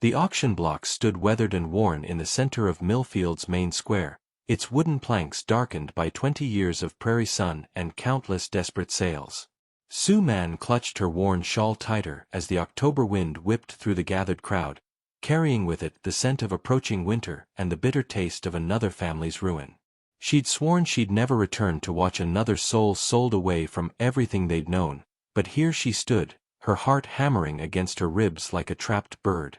The auction block stood weathered and worn in the center of Millfield's main square, its wooden planks darkened by 20 years of prairie sun and countless desperate sales. Sue Mann clutched her worn shawl tighter as the October wind whipped through the gathered crowd, carrying with it the scent of approaching winter and the bitter taste of another family's ruin. She'd sworn she'd never return to watch another soul sold away from everything they'd known, but here she stood, her heart hammering against her ribs like a trapped bird.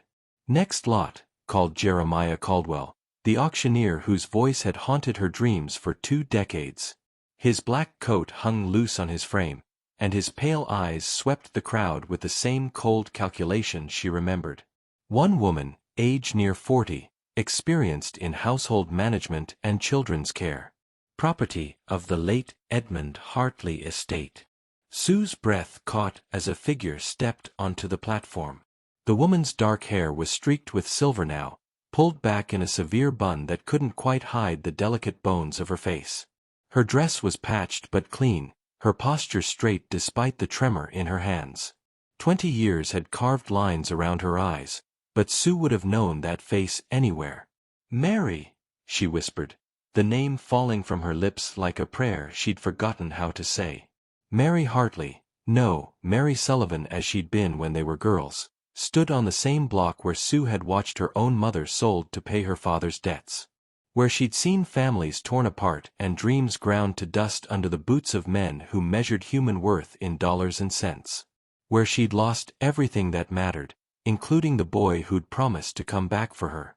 "Next lot," called Jeremiah Caldwell, the auctioneer whose voice had haunted her dreams for 2 decades. His black coat hung loose on his frame, and his pale eyes swept the crowd with the same cold calculation she remembered. One woman, age near 40, experienced in household management and children's care. Property of the late Edmund Hartley estate. Sue's breath caught as a figure stepped onto the platform. The woman's dark hair was streaked with silver now, pulled back in a severe bun that couldn't quite hide the delicate bones of her face. Her dress was patched but clean, her posture straight despite the tremor in her hands. 20 years had carved lines around her eyes, but Sue would have known that face anywhere. "Mary," she whispered, the name falling from her lips like a prayer she'd forgotten how to say. Mary Hartley, no, Mary Sullivan as she'd been when they were girls, stood on the same block where Sue had watched her own mother sold to pay her father's debts. Where she'd seen families torn apart and dreams ground to dust under the boots of men who measured human worth in dollars and cents. Where she'd lost everything that mattered, including the boy who'd promised to come back for her.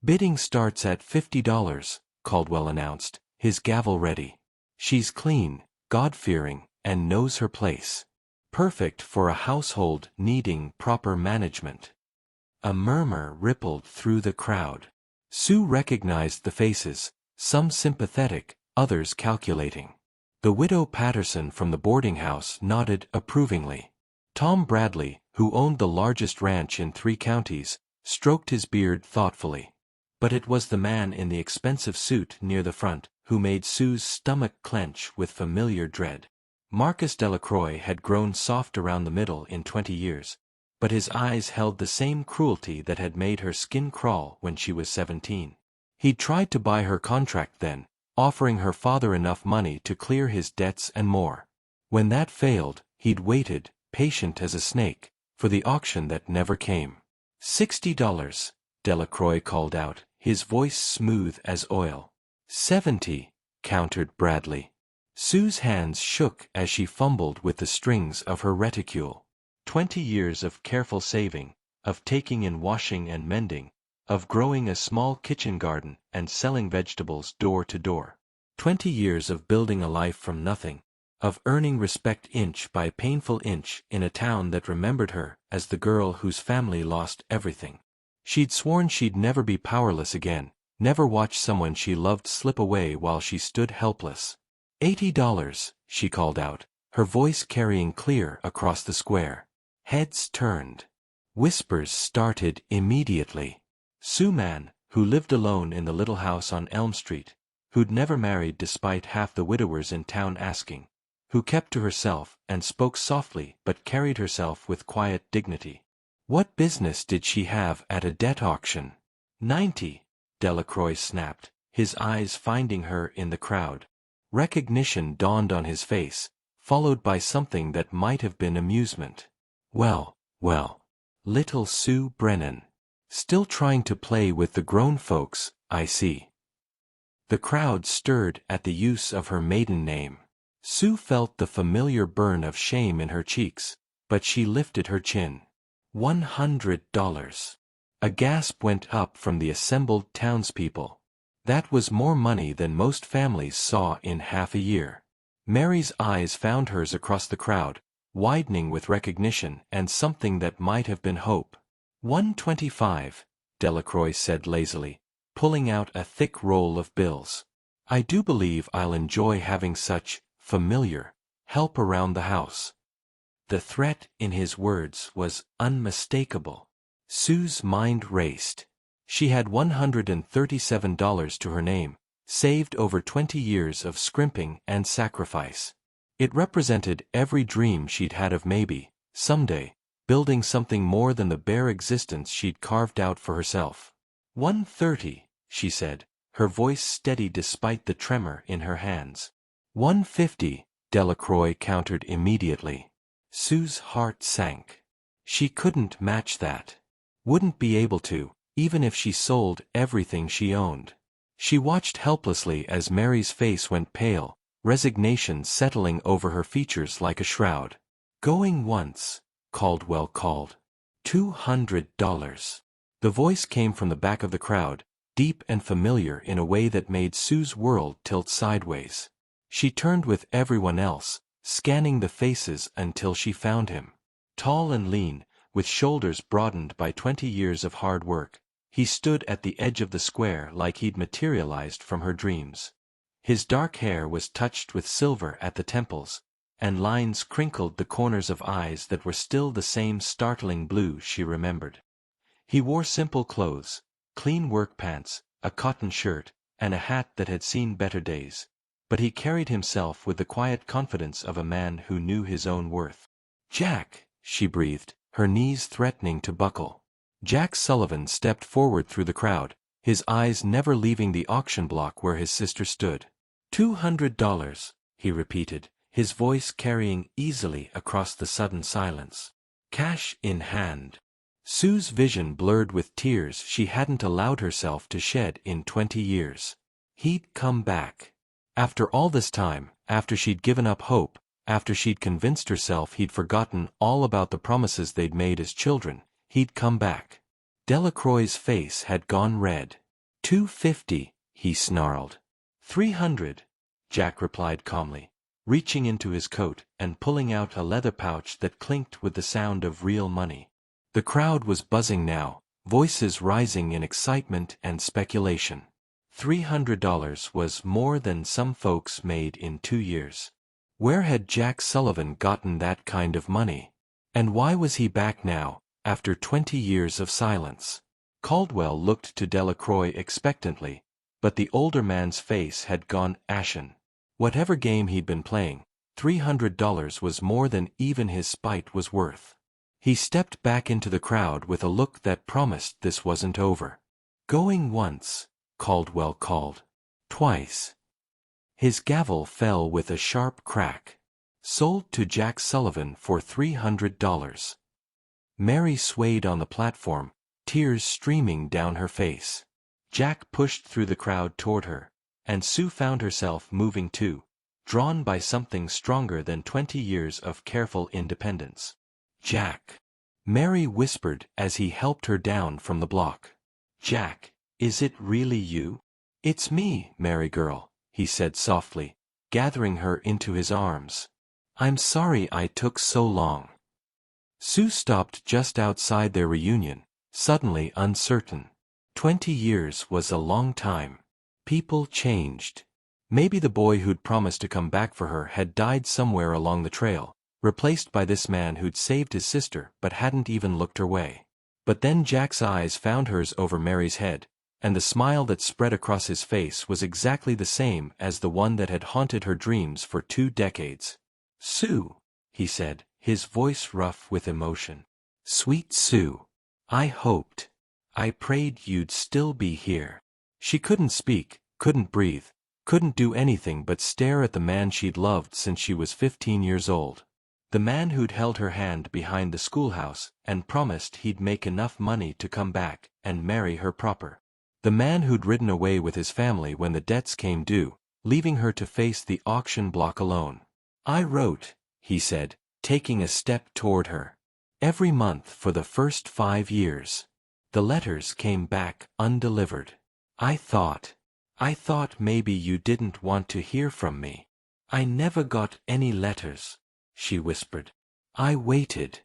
"Bidding starts at $50, Caldwell announced, his gavel ready. "She's clean, God-fearing, and knows her place. Perfect for a household needing proper management." A murmur rippled through the crowd. Sue recognized the faces, some sympathetic, others calculating. The widow Patterson from the boarding house nodded approvingly. Tom Bradley, who owned the largest ranch in 3 counties, stroked his beard thoughtfully. But it was the man in the expensive suit near the front who made Sue's stomach clench with familiar dread. Marcus Delacroix had grown soft around the middle in 20 years, but his eyes held the same cruelty that had made her skin crawl when she was 17. He'd tried to buy her contract then, offering her father enough money to clear his debts and more. When that failed, he'd waited, patient as a snake, for the auction that never came. $60, Delacroix called out, his voice smooth as oil. 70, countered Bradley. Sue's hands shook as she fumbled with the strings of her reticule. 20 years of careful saving, of taking in washing and mending, of growing a small kitchen garden and selling vegetables door to door. 20 years of building a life from nothing, of earning respect inch by painful inch in a town that remembered her as the girl whose family lost everything. She'd sworn she'd never be powerless again, never watch someone she loved slip away while she stood helpless. $80, she called out, her voice carrying clear across the square. Heads turned. Whispers started immediately. Sue Mann, who lived alone in the little house on Elm Street, who'd never married despite half the widowers in town asking, who kept to herself and spoke softly but carried herself with quiet dignity. What business did she have at a debt auction? 90, Delacroix snapped, his eyes finding her in the crowd. Recognition dawned on his face, followed by something that might have been amusement. Well, little Sue Brennan. Still trying to play with the grown folks, I see. The crowd stirred at the use of her maiden name. Sue felt the familiar burn of shame in her cheeks, but she lifted her chin. $100. A gasp went up from the assembled townspeople. That was more money than most families saw in half a year. Mary's eyes found hers across the crowd, widening with recognition and something that might have been hope. $125, Delacroix said lazily, pulling out a thick roll of bills. I do believe I'll enjoy having such familiar help around the house. The threat in his words was unmistakable. Sue's mind raced. She had $137 to her name, saved over 20 years of scrimping and sacrifice. It represented every dream she'd had of maybe, someday, building something more than the bare existence she'd carved out for herself. 130, she said, her voice steady despite the tremor in her hands. 150, Delacroix countered immediately. Sue's heart sank. She couldn't match that. Wouldn't be able to, even if she sold everything she owned. She watched helplessly as Mary's face went pale, resignation settling over her features like a shroud. Going once, Caldwell called. $200. The voice came from the back of the crowd, deep and familiar in a way that made Sue's world tilt sideways. She turned with everyone else, scanning the faces until she found him. Tall and lean, with shoulders broadened by 20 years of hard work, he stood at the edge of the square like he'd materialized from her dreams. His dark hair was touched with silver at the temples, and lines crinkled the corners of eyes that were still the same startling blue she remembered. He wore simple clothes, clean work pants, a cotton shirt, and a hat that had seen better days, but he carried himself with the quiet confidence of a man who knew his own worth. "Jack," she breathed, her knees threatening to buckle. Jack Sullivan stepped forward through the crowd, his eyes never leaving the auction block where his sister stood. $200, he repeated, his voice carrying easily across the sudden silence. Cash in hand. Sue's vision blurred with tears she hadn't allowed herself to shed in 20 years. He'd come back. After all this time, after she'd given up hope, after she'd convinced herself he'd forgotten all about the promises they'd made as children, he'd come back. Delacroix's face had gone red. $250, he snarled. $300, Jack replied calmly, reaching into his coat and pulling out a leather pouch that clinked with the sound of real money. The crowd was buzzing now, voices rising in excitement and speculation. $300 was more than some folks made in 2 years. Where had Jack Sullivan gotten that kind of money? And why was he back now, after 20 years of silence? Caldwell looked to Delacroix expectantly, but the older man's face had gone ashen. Whatever game he'd been playing, $300 was more than even his spite was worth. He stepped back into the crowd with a look that promised this wasn't over. Going once, Caldwell called. Twice. His gavel fell with a sharp crack. Sold to Jack Sullivan for $300. Mary swayed on the platform, tears streaming down her face. Jack pushed through the crowd toward her, and Sue found herself moving too, drawn by something stronger than 20 years of careful independence. Jack, Mary whispered as he helped her down from the block. Jack, is it really you? It's me, Mary girl, he said softly, gathering her into his arms. I'm sorry I took so long. Sue stopped just outside their reunion, suddenly uncertain. 20 years was a long time. People changed. Maybe the boy who'd promised to come back for her had died somewhere along the trail, replaced by this man who'd saved his sister but hadn't even looked her way. But then Jack's eyes found hers over Mary's head, and the smile that spread across his face was exactly the same as the one that had haunted her dreams for 2 decades. Sue, he said, his voice rough with emotion. Sweet Sue. I hoped. I prayed you'd still be here. She couldn't speak, couldn't breathe, couldn't do anything but stare at the man she'd loved since she was 15 years old. The man who'd held her hand behind the schoolhouse and promised he'd make enough money to come back and marry her proper. The man who'd ridden away with his family when the debts came due, leaving her to face the auction block alone. I wrote, he said, taking a step toward her. Every month for the first 5 years. The letters came back undelivered. I thought maybe you didn't want to hear from me. I never got any letters, she whispered. I waited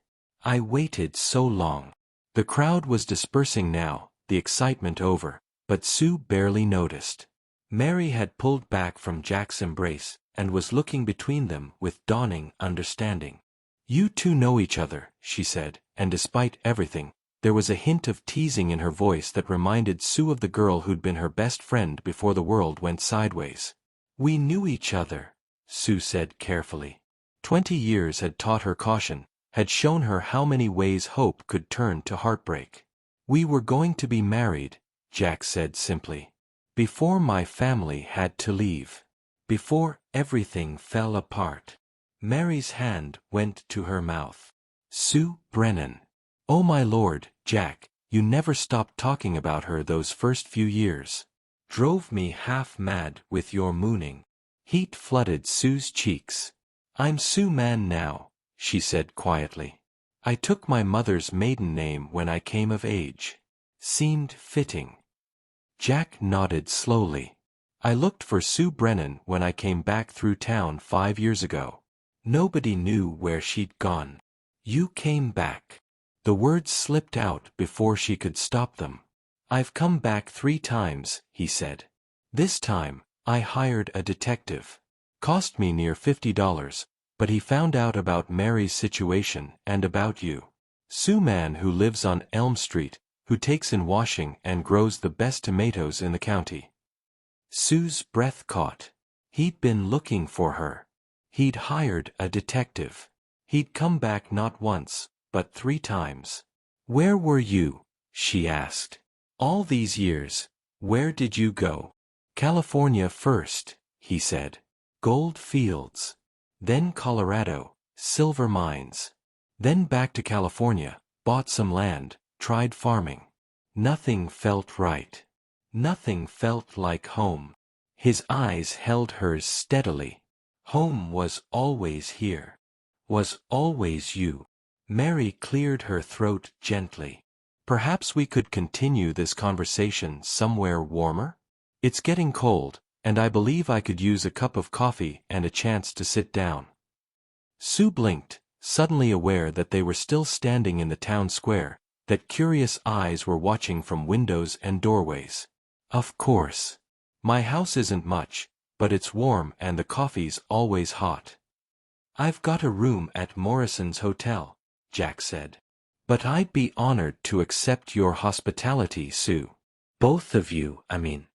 so long. The crowd was dispersing now, the excitement over, but Sue barely noticed. Mary had pulled back from Jack's embrace and was looking between them with dawning understanding. You two know each other, she said, and despite everything, there was a hint of teasing in her voice that reminded Sue of the girl who'd been her best friend before the world went sideways. We knew each other, Sue said carefully. 20 years had taught her caution, had shown her how many ways hope could turn to heartbreak. "We were going to be married," Jack said simply. "Before my family had to leave. Before everything fell apart." Mary's hand went to her mouth. "Sue Brennan. Oh my lord, Jack, you never stopped talking about her those first few years. Drove me half mad with your mooning." Heat flooded Sue's cheeks. "I'm Sue Mann now," she said quietly. "I took my mother's maiden name when I came of age. Seemed fitting." Jack nodded slowly. "I looked for Sue Brennan when I came back through town 5 years ago. Nobody knew where she'd gone. You came back." The words slipped out before she could stop them. "I've come back 3 times," he said. "This time, I hired a detective. Cost me near $50, but he found out about Mary's situation and about you. Sue Mann, who lives on Elm Street, who takes in washing and grows the best tomatoes in the county." Sue's breath caught. He'd been looking for her. He'd hired a detective. He'd come back not once, but 3 times. "Where were you?" she asked. "All these years, where did you go?" "California first," he said. "Gold fields. Then Colorado, silver mines. Then back to California, bought some land, tried farming. Nothing felt right. Nothing felt like home." His eyes held hers steadily. "Home was always here. Was always you." Mary cleared her throat gently. "Perhaps we could continue this conversation somewhere warmer? It's getting cold, and I believe I could use a cup of coffee and a chance to sit down." Sue blinked, suddenly aware that they were still standing in the town square, that curious eyes were watching from windows and doorways. "Of course. My house isn't much, but it's warm and the coffee's always hot." "I've got a room at Morrison's Hotel," Jack said. "But I'd be honored to accept your hospitality, Sue. Both of you, I mean.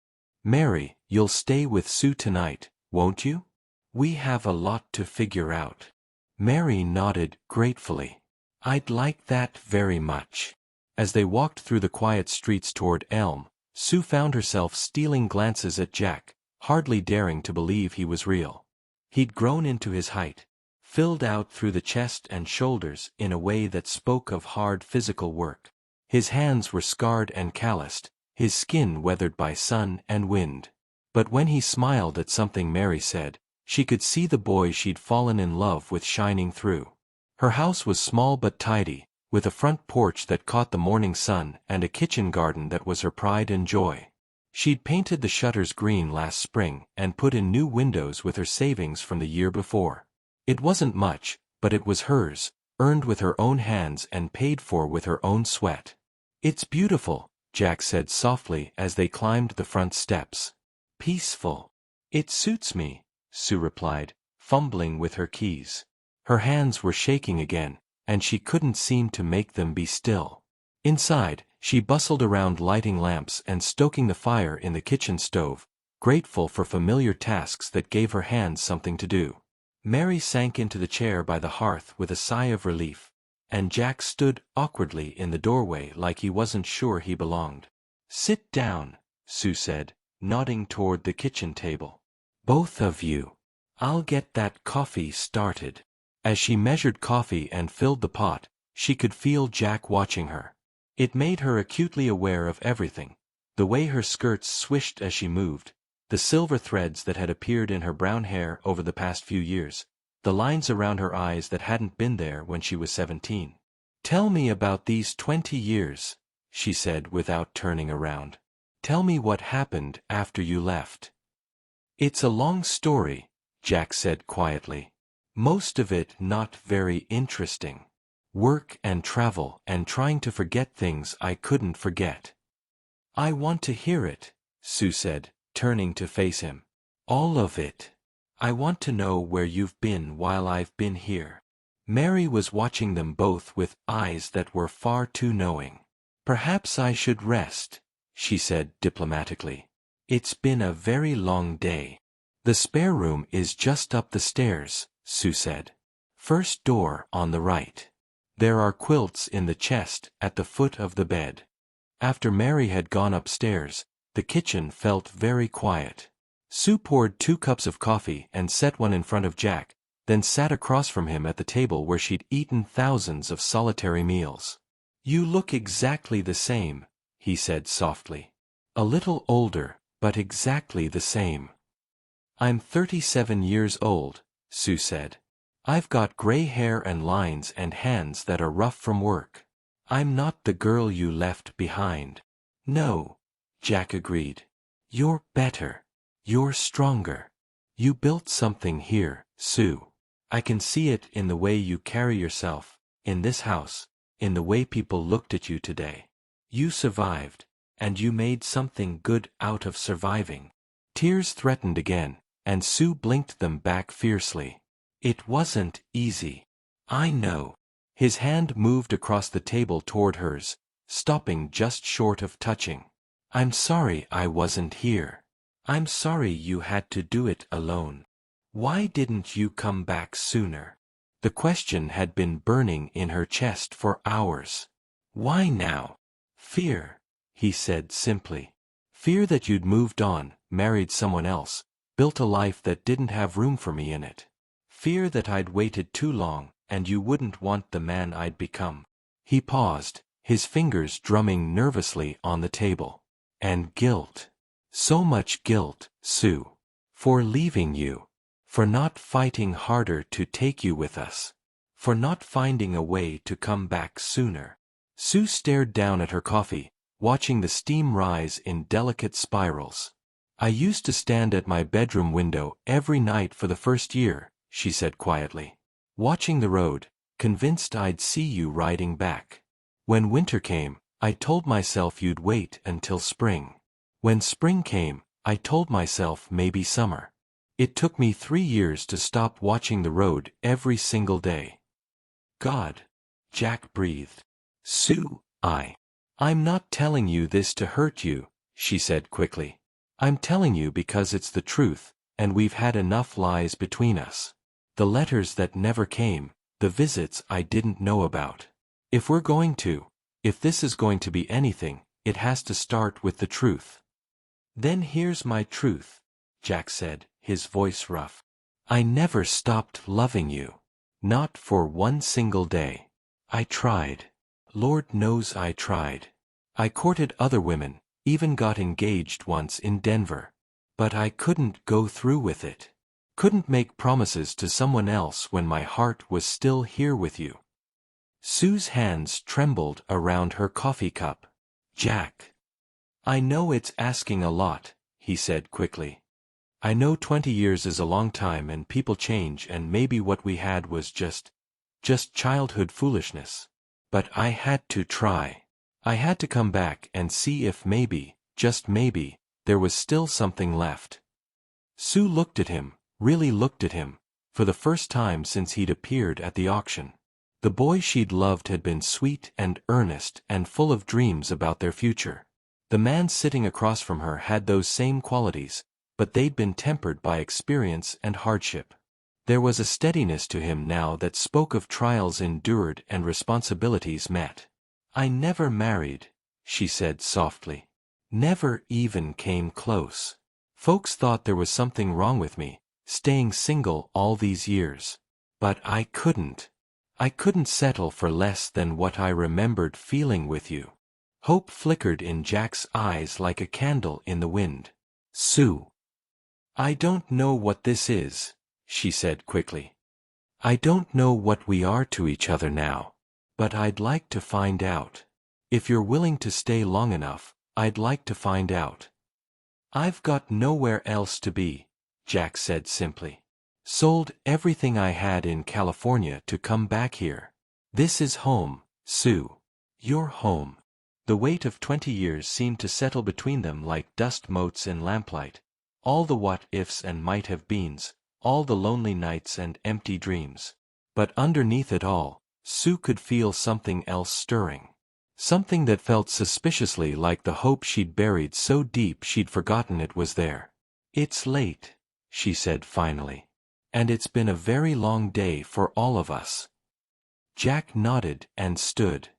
Mary, you'll stay with Sue tonight, won't you? We have a lot to figure out." Mary nodded gratefully. "I'd like that very much." As they walked through the quiet streets toward Elm, Sue found herself stealing glances at Jack, hardly daring to believe he was real. He'd grown into his height, filled out through the chest and shoulders in a way that spoke of hard physical work. His hands were scarred and calloused, his skin weathered by sun and wind. But when he smiled at something Mary said, she could see the boy she'd fallen in love with shining through. Her house was small but tidy, with a front porch that caught the morning sun and a kitchen garden that was her pride and joy. She'd painted the shutters green last spring and put in new windows with her savings from the year before. It wasn't much, but it was hers, earned with her own hands and paid for with her own sweat. "It's beautiful," Jack said softly as they climbed the front steps. "Peaceful." "It suits me," Sue replied, fumbling with her keys. Her hands were shaking again, and she couldn't seem to make them be still. Inside, she bustled around lighting lamps and stoking the fire in the kitchen stove, grateful for familiar tasks that gave her hands something to do. Mary sank into the chair by the hearth with a sigh of relief, and Jack stood awkwardly in the doorway like he wasn't sure he belonged. "Sit down," Sue said, nodding toward the kitchen table. "Both of you. I'll get that coffee started." As she measured coffee and filled the pot, she could feel Jack watching her. It made her acutely aware of everything: the way her skirts swished as she moved, the silver threads that had appeared in her brown hair over the past few years, the lines around her eyes that hadn't been there when she was 17. "Tell me about these 20 years, she said without turning around. "Tell me what happened after you left." "It's a long story," Jack said quietly. "Most of it not very interesting. Work and travel and trying to forget things I couldn't forget." "I want to hear it," Sue said, turning to face him. "All of it. I want to know where you've been while I've been here." Mary was watching them both with eyes that were far too knowing. "Perhaps I should rest," she said diplomatically. "It's been a very long day." "The spare room is just up the stairs," Sue said. "First door on the right." There are quilts in the chest at the foot of the bed. After Mary had gone upstairs, the kitchen felt very quiet. Sue poured 2 cups of coffee and set one in front of Jack, then sat across from him at the table where she'd eaten thousands of solitary meals. "You look exactly the same," he said softly. "A little older, but exactly the same." "I'm 37 years old," Sue said. "I've got gray hair and lines and hands that are rough from work. I'm not the girl you left behind." "No," Jack agreed. "You're better. You're stronger. You built something here, Sue. I can see it in the way you carry yourself, in this house, in the way people looked at you today. You survived, and you made something good out of surviving." Tears threatened again, and Sue blinked them back fiercely. "It wasn't easy. I know." His hand moved across the table toward hers, stopping just short of touching. "I'm sorry I wasn't here. I'm sorry you had to do it alone. Why didn't you come back sooner?" The question had been burning in her chest for hours. "Why now?" "Fear," he said simply. "Fear that you'd moved on, married someone else, built a life that didn't have room for me in it. Fear that I'd waited too long, and you wouldn't want the man I'd become." He paused, his fingers drumming nervously on the table. "And guilt. So much guilt, Sue. For leaving you. For not fighting harder to take you with us. For not finding a way to come back sooner." Sue stared down at her coffee, watching the steam rise in delicate spirals. "I used to stand at my bedroom window every night for the first year," she said quietly. "Watching the road, convinced I'd see you riding back. When winter came, I told myself you'd wait until spring. When spring came, I told myself maybe summer. It took me 3 years to stop watching the road every single day." "God," Jack breathed. "Sue, I'm not telling you this to hurt you," she said quickly. "I'm telling you because it's the truth, and we've had enough lies between us. The letters that never came, the visits I didn't know about. If this is going to be anything, it has to start with the truth." "Then here's my truth," Jack said, his voice rough. "I never stopped loving you. Not for one single day. I tried. Lord knows I tried. I courted other women, even got engaged once in Denver. But I couldn't go through with it. Couldn't make promises to someone else when my heart was still here with you." Sue's hands trembled around her coffee cup. "Jack. I know it's asking a lot," he said quickly. "I know 20 years is a long time and people change and maybe what we had was just childhood foolishness. But I had to try. I had to come back and see if maybe, just maybe, there was still something left." Sue looked at him, really looked at him, for the first time since he'd appeared at the auction. The boy she'd loved had been sweet and earnest and full of dreams about their future. The man sitting across from her had those same qualities, but they'd been tempered by experience and hardship. There was a steadiness to him now that spoke of trials endured and responsibilities met. "I never married," she said softly. "Never even came close. Folks thought there was something wrong with me, staying single all these years. But I couldn't. I couldn't settle for less than what I remembered feeling with you." Hope flickered in Jack's eyes like a candle in the wind. "Sue. I don't know what this is," she said quickly. "I don't know what we are to each other now. But I'd like to find out. If you're willing to stay long enough, I'd like to find out." "I've got nowhere else to be," Jack said simply. "Sold everything I had in California to come back here. This is home, Sue. Your home." The weight of 20 years seemed to settle between them like dust motes in lamplight. All the what-ifs and might-have-beens, all the lonely nights and empty dreams. But underneath it all, Sue could feel something else stirring. Something that felt suspiciously like the hope she'd buried so deep she'd forgotten it was there. "It's late," she said finally. "And it's been a very long day for all of us." Jack nodded and stood.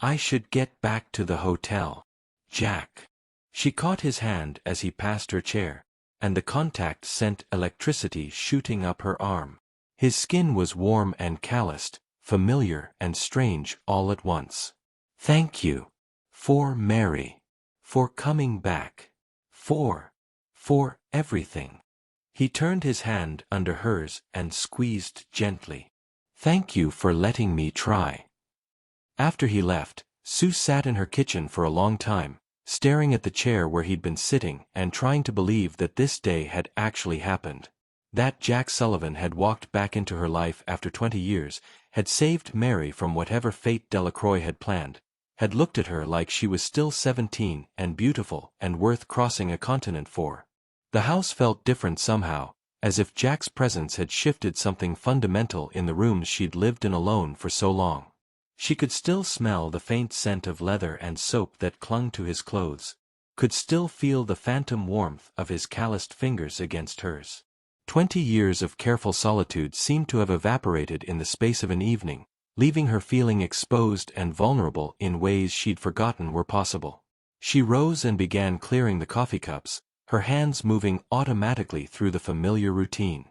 "I should get back to the hotel, Jack." She caught his hand as he passed her chair, and the contact sent electricity shooting up her arm. His skin was warm and calloused, familiar and strange all at once. "Thank you. For Mary. For coming back. For everything." He turned his hand under hers and squeezed gently. "Thank you for letting me try." After he left, Sue sat in her kitchen for a long time, staring at the chair where he'd been sitting and trying to believe that this day had actually happened. That Jack Sullivan had walked back into her life after 20 years, had saved Mary from whatever fate Delacroix had planned, had looked at her like she was still 17 and beautiful and worth crossing a continent for. The house felt different somehow, as if Jack's presence had shifted something fundamental in the rooms she'd lived in alone for so long. She could still smell the faint scent of leather and soap that clung to his clothes, could still feel the phantom warmth of his calloused fingers against hers. 20 years of careful solitude seemed to have evaporated in the space of an evening, leaving her feeling exposed and vulnerable in ways she'd forgotten were possible. She rose and began clearing the coffee cups, her hands moving automatically through the familiar routine.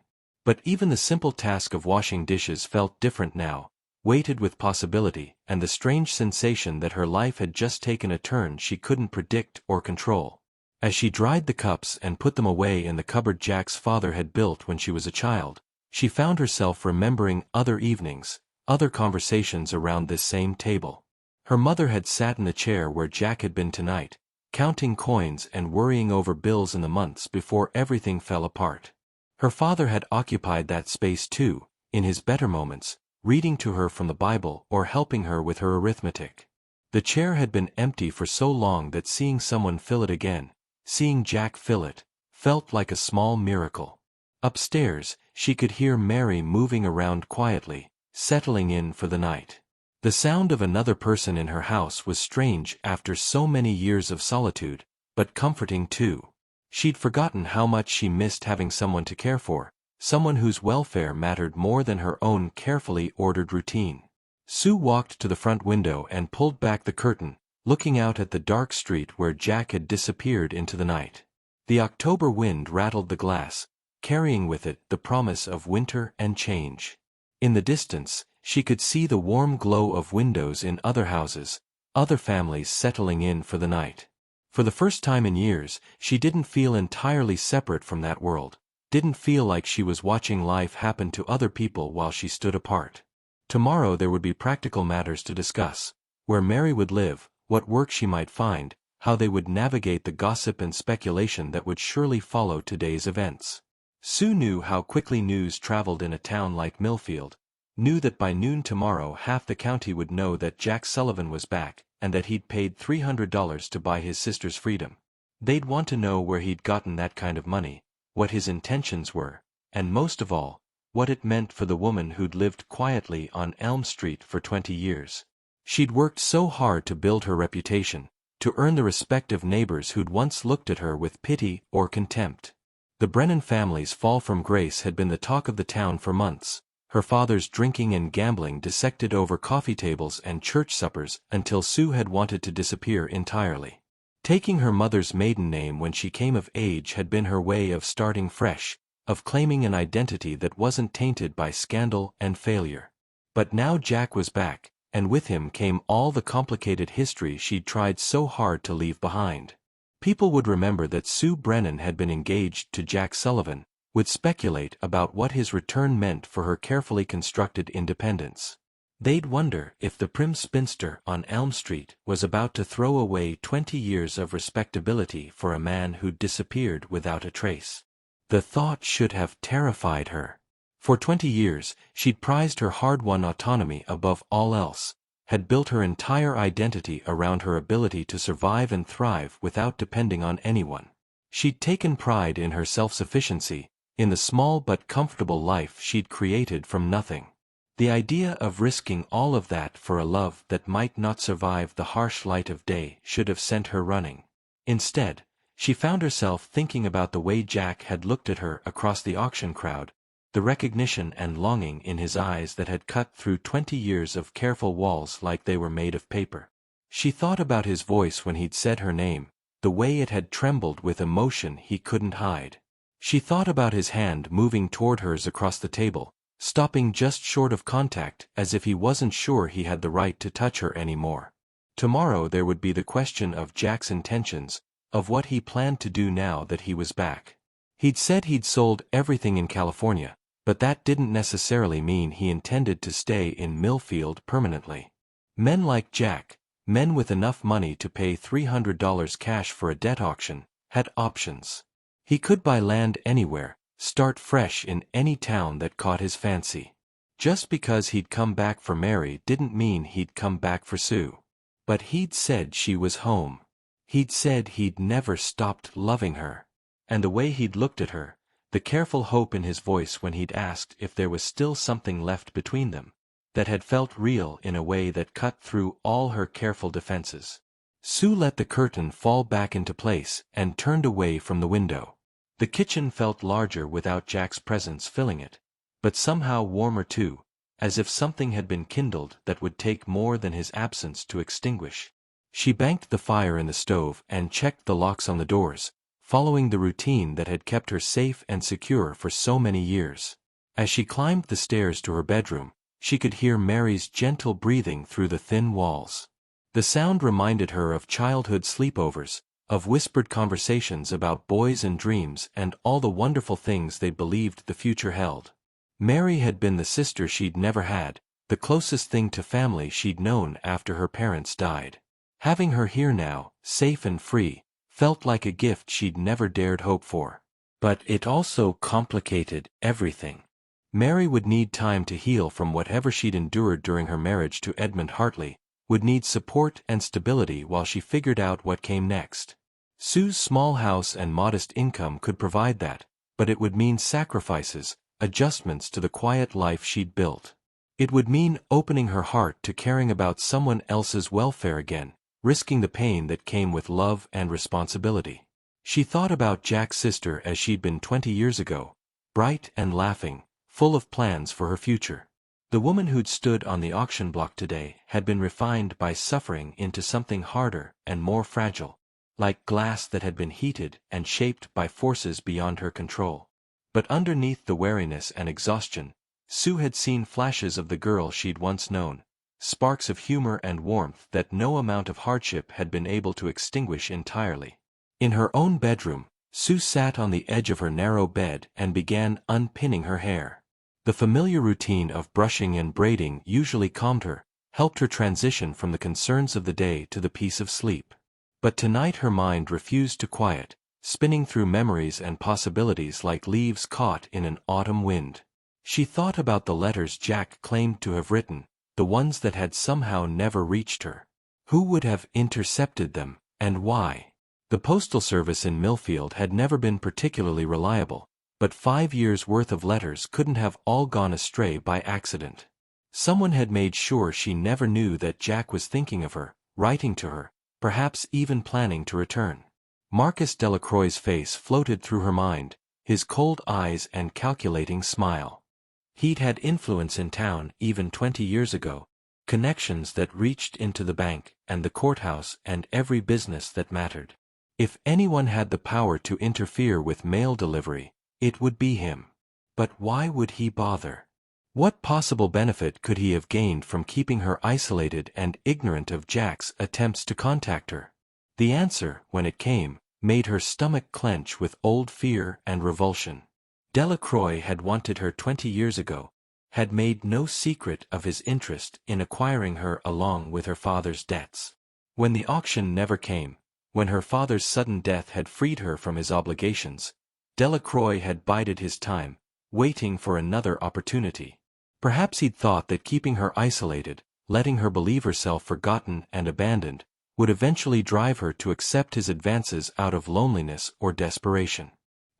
But even the simple task of washing dishes felt different now, weighted with possibility and the strange sensation that her life had just taken a turn she couldn't predict or control. As she dried the cups and put them away in the cupboard Jack's father had built when she was a child, she found herself remembering other evenings, other conversations around this same table. Her mother had sat in the chair where Jack had been tonight, counting coins and worrying over bills in the months before everything fell apart. Her father had occupied that space too, in his better moments, reading to her from the Bible or helping her with her arithmetic. The chair had been empty for so long that seeing someone fill it again, seeing Jack fill it, felt like a small miracle. Upstairs, she could hear Mary moving around quietly, settling in for the night. The sound of another person in her house was strange after so many years of solitude, but comforting too. She'd forgotten how much she missed having someone to care for, someone whose welfare mattered more than her own carefully ordered routine. Sue walked to the front window and pulled back the curtain, looking out at the dark street where Jack had disappeared into the night. The October wind rattled the glass, carrying with it the promise of winter and change. In the distance, she could see the warm glow of windows in other houses, other families settling in for the night. For the first time in years, she didn't feel entirely separate from that world, didn't feel like she was watching life happen to other people while she stood apart. Tomorrow there would be practical matters to discuss, where Mary would live, what work she might find, how they would navigate the gossip and speculation that would surely follow today's events. Sue knew how quickly news traveled in a town like Millfield, knew that by noon tomorrow half the county would know that Jack Sullivan was back, and that he'd paid $300 to buy his sister's freedom. They'd want to know where he'd gotten that kind of money, what his intentions were, and most of all, what it meant for the woman who'd lived quietly on Elm Street for 20 years. She'd worked so hard to build her reputation, to earn the respect of neighbors who'd once looked at her with pity or contempt. The Brennan family's fall from grace had been the talk of the town for months, her father's drinking and gambling dissected over coffee tables and church suppers until Sue had wanted to disappear entirely. Taking her mother's maiden name when she came of age had been her way of starting fresh, of claiming an identity that wasn't tainted by scandal and failure. But now Jack was back, and with him came all the complicated history she'd tried so hard to leave behind. People would remember that Sue Brennan had been engaged to Jack Sullivan, would speculate about what his return meant for her carefully constructed independence. They'd wonder if the prim spinster on Elm Street was about to throw away 20 years of respectability for a man who'd disappeared without a trace. The thought should have terrified her. For 20 years, she'd prized her hard-won autonomy above all else, had built her entire identity around her ability to survive and thrive without depending on anyone. She'd taken pride in her self-sufficiency, in the small but comfortable life she'd created from nothing. The idea of risking all of that for a love that might not survive the harsh light of day should have sent her running. Instead, she found herself thinking about the way Jack had looked at her across the auction crowd, the recognition and longing in his eyes that had cut through 20 years of careful walls like they were made of paper. She thought about his voice when he'd said her name, the way it had trembled with emotion he couldn't hide. She thought about his hand moving toward hers across the table, stopping just short of contact as if he wasn't sure he had the right to touch her anymore. Tomorrow there would be the question of Jack's intentions, of what he planned to do now that he was back. He'd said he'd sold everything in California, but that didn't necessarily mean he intended to stay in Millfield permanently. Men like Jack, men with enough money to pay $300 cash for a debt auction, had options. He could buy land anywhere, start fresh in any town that caught his fancy. Just because he'd come back for Mary didn't mean he'd come back for Sue. But he'd said she was home. He'd said he'd never stopped loving her. And the way he'd looked at her, the careful hope in his voice when he'd asked if there was still something left between them, that had felt real in a way that cut through all her careful defenses. Sue let the curtain fall back into place and turned away from the window. The kitchen felt larger without Jack's presence filling it, but somehow warmer too, as if something had been kindled that would take more than his absence to extinguish. She banked the fire in the stove and checked the locks on the doors, following the routine that had kept her safe and secure for so many years. As she climbed the stairs to her bedroom, she could hear Mary's gentle breathing through the thin walls. The sound reminded her of childhood sleepovers, of whispered conversations about boys and dreams and all the wonderful things they believed the future held. Mary had been the sister she'd never had, the closest thing to family she'd known after her parents died. Having her here now, safe and free, felt like a gift she'd never dared hope for. But it also complicated everything. Mary would need time to heal from whatever she'd endured during her marriage to Edmund Hartley, would need support and stability while she figured out what came next. Sue's small house and modest income could provide that, but it would mean sacrifices, adjustments to the quiet life she'd built. It would mean opening her heart to caring about someone else's welfare again, risking the pain that came with love and responsibility. She thought about Jack's sister as she'd been 20 years ago, bright and laughing, full of plans for her future. The woman who'd stood on the auction block today had been refined by suffering into something harder and more fragile, like glass that had been heated and shaped by forces beyond her control. But underneath the weariness and exhaustion, Sue had seen flashes of the girl she'd once known, sparks of humor and warmth that no amount of hardship had been able to extinguish entirely. In her own bedroom, Sue sat on the edge of her narrow bed and began unpinning her hair. The familiar routine of brushing and braiding usually calmed her, helped her transition from the concerns of the day to the peace of sleep. But tonight her mind refused to quiet, spinning through memories and possibilities like leaves caught in an autumn wind. She thought about the letters Jack claimed to have written, the ones that had somehow never reached her. Who would have intercepted them, and why? The postal service in Millfield had never been particularly reliable, but 5 years' worth of letters couldn't have all gone astray by accident. Someone had made sure she never knew that Jack was thinking of her, writing to her, perhaps even planning to return. Marcus Delacroix's face floated through her mind, his cold eyes and calculating smile. He'd had influence in town even 20 years ago, connections that reached into the bank and the courthouse and every business that mattered. If anyone had the power to interfere with mail delivery, it would be him. But why would he bother? What possible benefit could he have gained from keeping her isolated and ignorant of Jack's attempts to contact her? The answer, when it came, made her stomach clench with old fear and revulsion. Delacroix had wanted her 20 years ago, had made no secret of his interest in acquiring her along with her father's debts. When the auction never came, when her father's sudden death had freed her from his obligations, Delacroix had bided his time, waiting for another opportunity. Perhaps he'd thought that keeping her isolated, letting her believe herself forgotten and abandoned, would eventually drive her to accept his advances out of loneliness or desperation.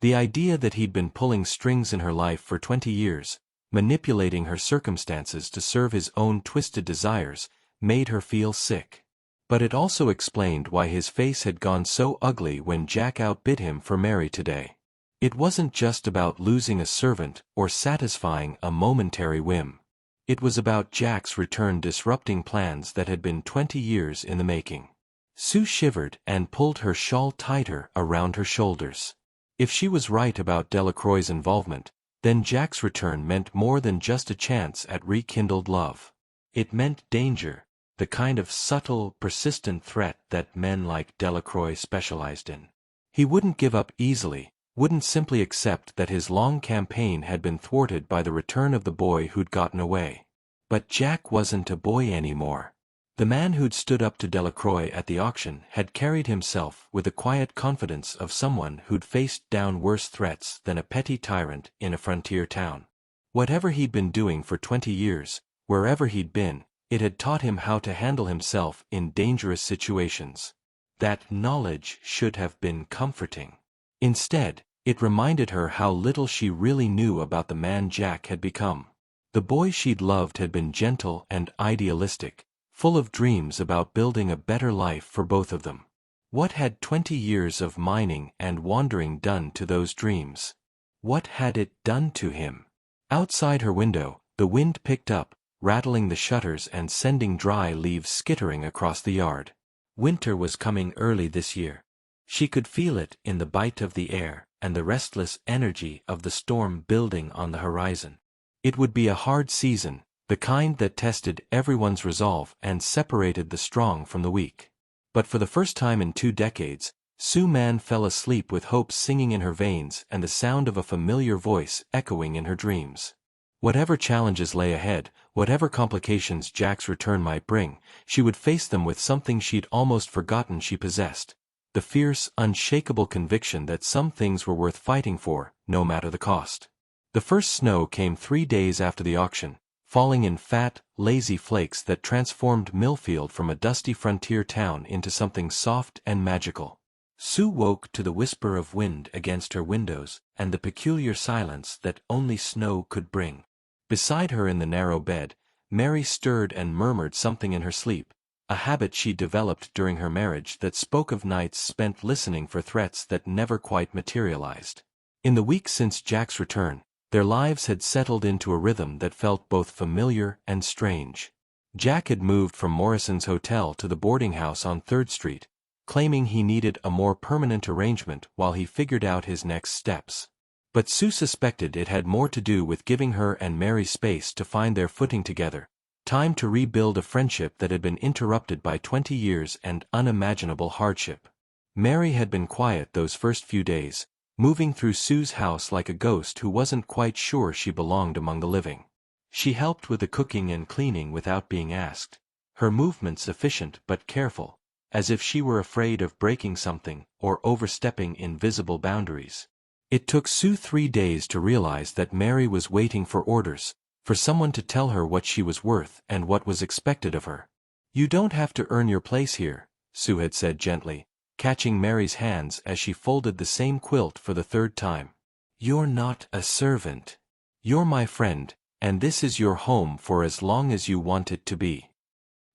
The idea that he'd been pulling strings in her life for 20 years, manipulating her circumstances to serve his own twisted desires, made her feel sick. But it also explained why his face had gone so ugly when Jack outbid him for Mary today. It wasn't just about losing a servant or satisfying a momentary whim. It was about Jack's return disrupting plans that had been 20 years in the making. Sue shivered and pulled her shawl tighter around her shoulders. If she was right about Delacroix's involvement, then Jack's return meant more than just a chance at rekindled love. It meant danger, the kind of subtle, persistent threat that men like Delacroix specialized in. He wouldn't give up easily, wouldn't simply accept that his long campaign had been thwarted by the return of the boy who'd gotten away. But Jack wasn't a boy anymore. The man who'd stood up to Delacroix at the auction had carried himself with the quiet confidence of someone who'd faced down worse threats than a petty tyrant in a frontier town. Whatever he'd been doing for 20 years, wherever he'd been, it had taught him how to handle himself in dangerous situations. That knowledge should have been comforting. Instead, it reminded her how little she really knew about the man Jack had become. The boy she'd loved had been gentle and idealistic, full of dreams about building a better life for both of them. What had 20 years of mining and wandering done to those dreams? What had it done to him? Outside her window, the wind picked up, rattling the shutters and sending dry leaves skittering across the yard. Winter was coming early this year. She could feel it in the bite of the air and the restless energy of the storm building on the horizon. It would be a hard season, the kind that tested everyone's resolve and separated the strong from the weak. But for the first time in 2 decades, Sue Mann fell asleep with hope singing in her veins and the sound of a familiar voice echoing in her dreams. Whatever challenges lay ahead, whatever complications Jack's return might bring, she would face them with something she'd almost forgotten she possessed: the fierce, unshakable conviction that some things were worth fighting for, no matter the cost. The first snow came 3 days after the auction, falling in fat, lazy flakes that transformed Millfield from a dusty frontier town into something soft and magical. Sue woke to the whisper of wind against her windows and the peculiar silence that only snow could bring. Beside her in the narrow bed, Mary stirred and murmured something in her sleep, a habit she developed during her marriage that spoke of nights spent listening for threats that never quite materialized. In the weeks since Jack's return, their lives had settled into a rhythm that felt both familiar and strange. Jack had moved from Morrison's Hotel to the boarding house on 3rd Street, claiming he needed a more permanent arrangement while he figured out his next steps. But Sue suspected it had more to do with giving her and Mary space to find their footing together, time to rebuild a friendship that had been interrupted by 20 years and unimaginable hardship. Mary had been quiet those first few days, moving through Sue's house like a ghost who wasn't quite sure she belonged among the living. She helped with the cooking and cleaning without being asked, her movements efficient but careful, as if she were afraid of breaking something or overstepping invisible boundaries. It took Sue 3 days to realize that Mary was waiting for orders, for someone to tell her what she was worth and what was expected of her. "You don't have to earn your place here," Sue had said gently, catching Mary's hands as she folded the same quilt for the 3rd time. "You're not a servant. You're my friend, and this is your home for as long as you want it to be."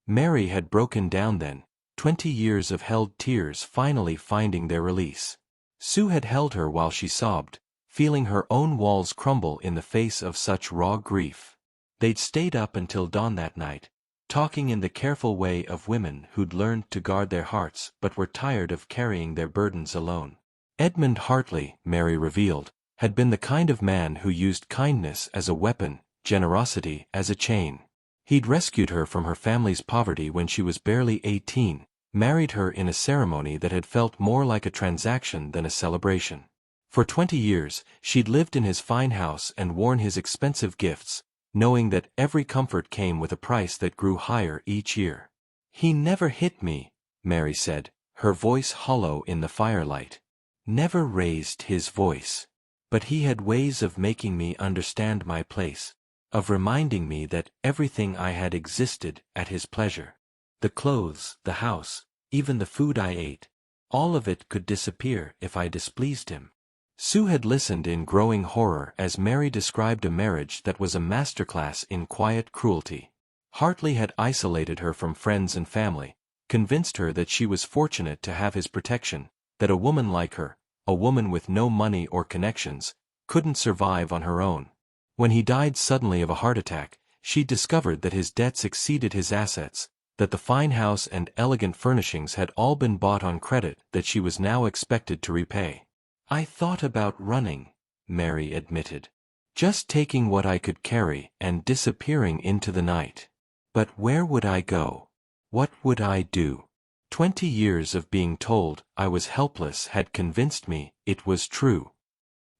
Mary had broken down then, 20 years of held tears finally finding their release. Sue had held her while she sobbed, feeling her own walls crumble in the face of such raw grief. They'd stayed up until dawn that night, talking in the careful way of women who'd learned to guard their hearts but were tired of carrying their burdens alone. Edmund Hartley, Mary revealed, had been the kind of man who used kindness as a weapon, generosity as a chain. He'd rescued her from her family's poverty when she was barely 18, married her in a ceremony that had felt more like a transaction than a celebration. For 20 years, she'd lived in his fine house and worn his expensive gifts, knowing that every comfort came with a price that grew higher each year. "He never hit me," Mary said, her voice hollow in the firelight. "Never raised his voice. But he had ways of making me understand my place, of reminding me that everything I had existed at his pleasure. The clothes, the house, even the food I ate, all of it could disappear if I displeased him." Sue had listened in growing horror as Mary described a marriage that was a masterclass in quiet cruelty. Hartley had isolated her from friends and family, convinced her that she was fortunate to have his protection, that a woman like her, a woman with no money or connections, couldn't survive on her own. When he died suddenly of a heart attack, she discovered that his debts exceeded his assets, that the fine house and elegant furnishings had all been bought on credit that she was now expected to repay. "I thought about running," Mary admitted. "Just taking what I could carry and disappearing into the night. But where would I go? What would I do? 20 years of being told I was helpless had convinced me it was true."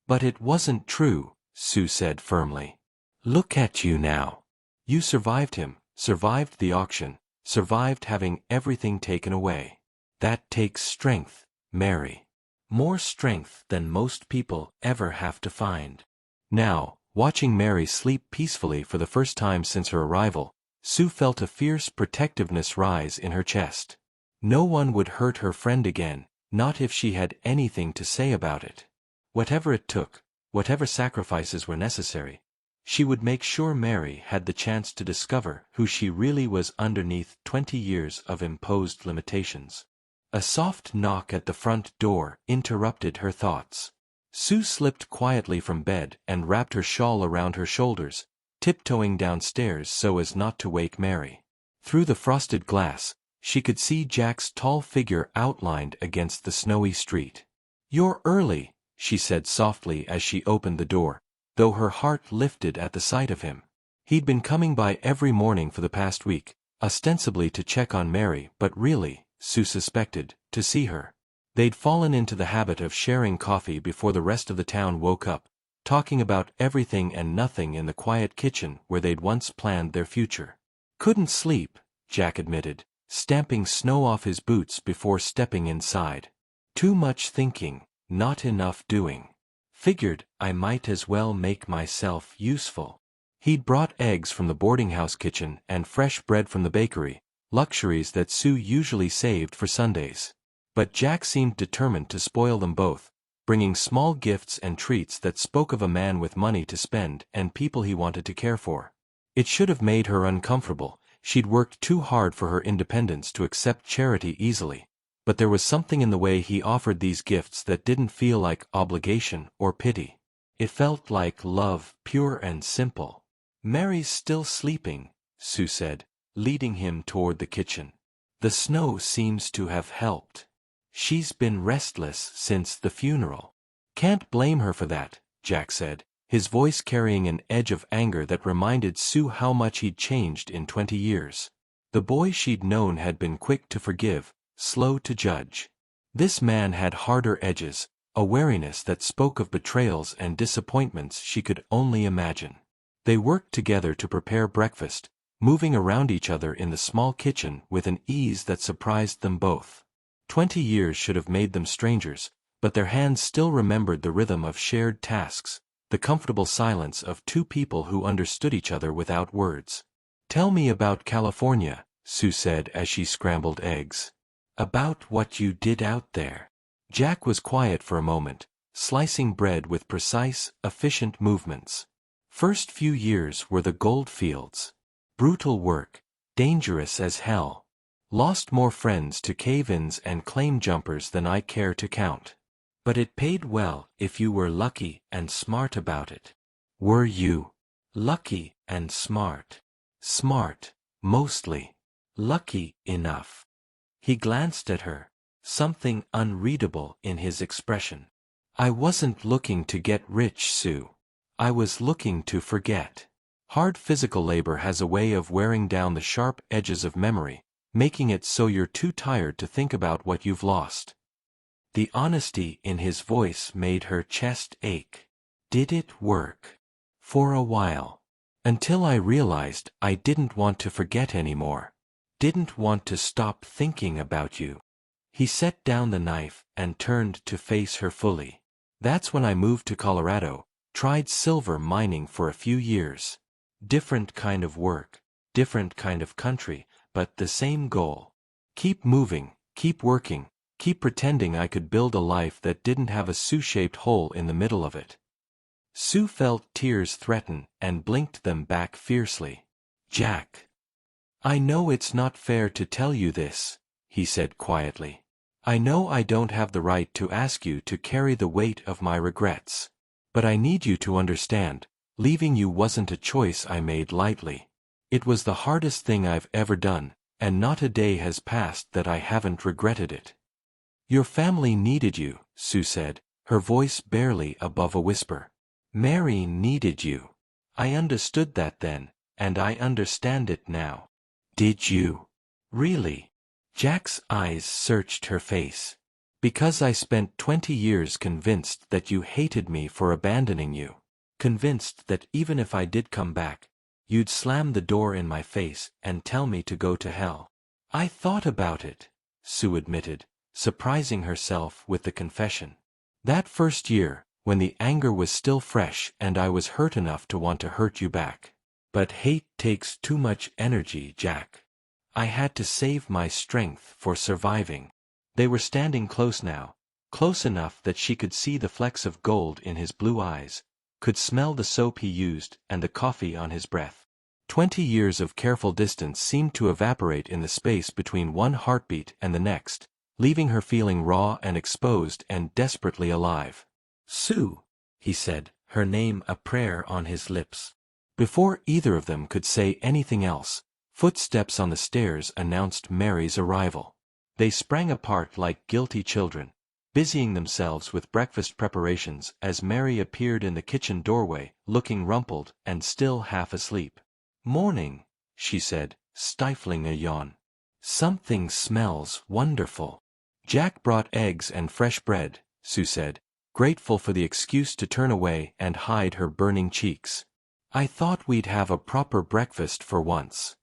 "But it wasn't true," Sue said firmly. "Look at you now. You survived him, survived the auction, survived having everything taken away. That takes strength, Mary. More strength than most people ever have to find." Now, watching Mary sleep peacefully for the first time since her arrival, Sue felt a fierce protectiveness rise in her chest. No one would hurt her friend again, not if she had anything to say about it. Whatever it took, whatever sacrifices were necessary, she would make sure Mary had the chance to discover who she really was underneath 20 years of imposed limitations. A soft knock at the front door interrupted her thoughts. Sue slipped quietly from bed and wrapped her shawl around her shoulders, tiptoeing downstairs so as not to wake Mary. Through the frosted glass, she could see Jack's tall figure outlined against the snowy street. "You're early," she said softly as she opened the door, though her heart lifted at the sight of him. He'd been coming by every morning for the past week, ostensibly to check on Mary, but really, Sue suspected, to see her. They'd fallen into the habit of sharing coffee before the rest of the town woke up, talking about everything and nothing in the quiet kitchen where they'd once planned their future. "Couldn't sleep," Jack admitted, stamping snow off his boots before stepping inside. "Too much thinking, not enough doing. Figured I might as well make myself useful." He'd brought eggs from the boarding house kitchen and fresh bread from the bakery, luxuries that Sue usually saved for Sundays. But Jack seemed determined to spoil them both, bringing small gifts and treats that spoke of a man with money to spend and people he wanted to care for. It should have made her uncomfortable. She'd worked too hard for her independence to accept charity easily, but there was something in the way he offered these gifts that didn't feel like obligation or pity. It felt like love, pure and simple. "Mary's still sleeping," Sue said, leading him toward the kitchen. "The snow seems to have helped. She's been restless since the funeral." "Can't blame her for that," Jack said, his voice carrying an edge of anger that reminded Sue how much he'd changed in 20 years. The boy she'd known had been quick to forgive, slow to judge. This man had harder edges, a wariness that spoke of betrayals and disappointments she could only imagine. They worked together to prepare breakfast, moving around each other in the small kitchen with an ease that surprised them both. 20 years should have made them strangers, but their hands still remembered the rhythm of shared tasks, the comfortable silence of two people who understood each other without words. "Tell me about California," Sue said as she scrambled eggs. "About what you did out there." Jack was quiet for a moment, slicing bread with precise, efficient movements. "First few years were the gold fields. Brutal work, dangerous as hell. Lost more friends to cave-ins and claim jumpers than I care to count. But it paid well if you were lucky and smart about it." "Were you?" "Lucky and smart. Smart, mostly. Lucky enough." He glanced at her, something unreadable in his expression. "I wasn't looking to get rich, Sue. I was looking to forget. Hard physical labor has a way of wearing down the sharp edges of memory, making it so you're too tired to think about what you've lost." The honesty in his voice made her chest ache. "Did it work?" "For a while. Until I realized I didn't want to forget anymore. Didn't want to stop thinking about you." He set down the knife and turned to face her fully. "That's when I moved to Colorado, tried silver mining for a few years. Different kind of work, different kind of country, but the same goal. Keep moving, keep working, keep pretending I could build a life that didn't have a Sue-shaped hole in the middle of it." Sue felt tears threaten and blinked them back fiercely. "Jack, I know it's not fair to tell you this," he said quietly. I know I don't have the right to ask you to carry the weight of my regrets. But I need you to understand, leaving you wasn't a choice I made lightly. It was the hardest thing I've ever done, and not a day has passed that I haven't regretted it. Your family needed you, Sue said, her voice barely above a whisper. Mary needed you. I understood that then, and I understand it now. Did you? Really? Jack's eyes searched her face. Because I spent 20 years convinced that you hated me for abandoning you. Convinced that even if I did come back, you'd slam the door in my face and tell me to go to hell. I thought about it, Sue admitted, surprising herself with the confession. That first year, when the anger was still fresh and I was hurt enough to want to hurt you back. But hate takes too much energy, Jack. I had to save my strength for surviving. They were standing close now, close enough that she could see the flecks of gold in his blue eyes, could smell the soap he used and the coffee on his breath. 20 years of careful distance seemed to evaporate in the space between one heartbeat and the next, leaving her feeling raw and exposed and desperately alive. Sue, he said, her name a prayer on his lips. Before either of them could say anything else, footsteps on the stairs announced Mary's arrival. They sprang apart like guilty children, busying themselves with breakfast preparations as Mary appeared in the kitchen doorway, looking rumpled and still half asleep. Morning, she said, stifling a yawn. Something smells wonderful. Jack brought eggs and fresh bread, Sue said, grateful for the excuse to turn away and hide her burning cheeks. I thought we'd have a proper breakfast for once.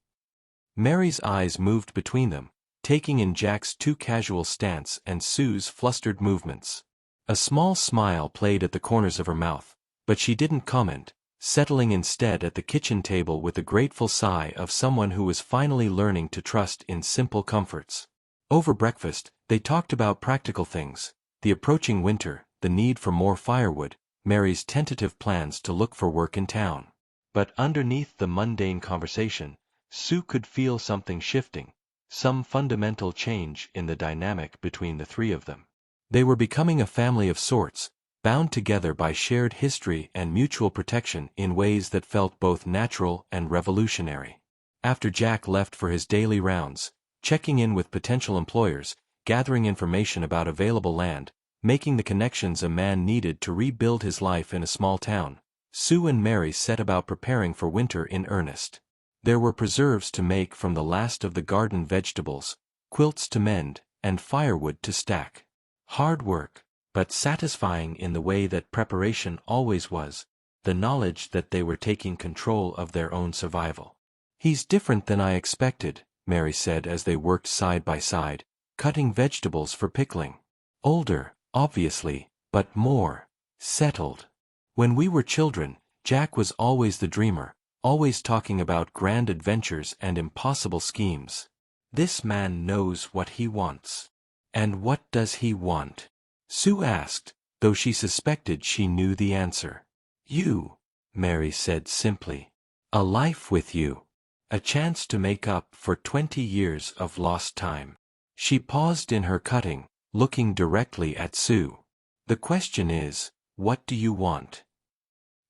Mary's eyes moved between them, taking in Jack's too casual stance and Sue's flustered movements. A small smile played at the corners of her mouth, but she didn't comment, settling instead at the kitchen table with a grateful sigh of someone who was finally learning to trust in simple comforts. Over breakfast, they talked about practical things, the approaching winter, the need for more firewood, Mary's tentative plans to look for work in town. But underneath the mundane conversation, Sue could feel something shifting, some fundamental change in the dynamic between the three of them. They were becoming a family of sorts, bound together by shared history and mutual protection in ways that felt both natural and revolutionary. After Jack left for his daily rounds, checking in with potential employers, gathering information about available land, making the connections a man needed to rebuild his life in a small town, Sue and Mary set about preparing for winter in earnest. There were preserves to make from the last of the garden vegetables, quilts to mend, and firewood to stack. Hard work, but satisfying in the way that preparation always was, the knowledge that they were taking control of their own survival. He's different than I expected, Mary said as they worked side by side, cutting vegetables for pickling. Older, obviously, but more settled. When we were children, Jack was always the dreamer, always talking about grand adventures and impossible schemes. This man knows what he wants. And what does he want? Sue asked, though she suspected she knew the answer. You, Mary said simply. A life with you. A chance to make up for 20 years of lost time. She paused in her cutting, looking directly at Sue. The question is, what do you want?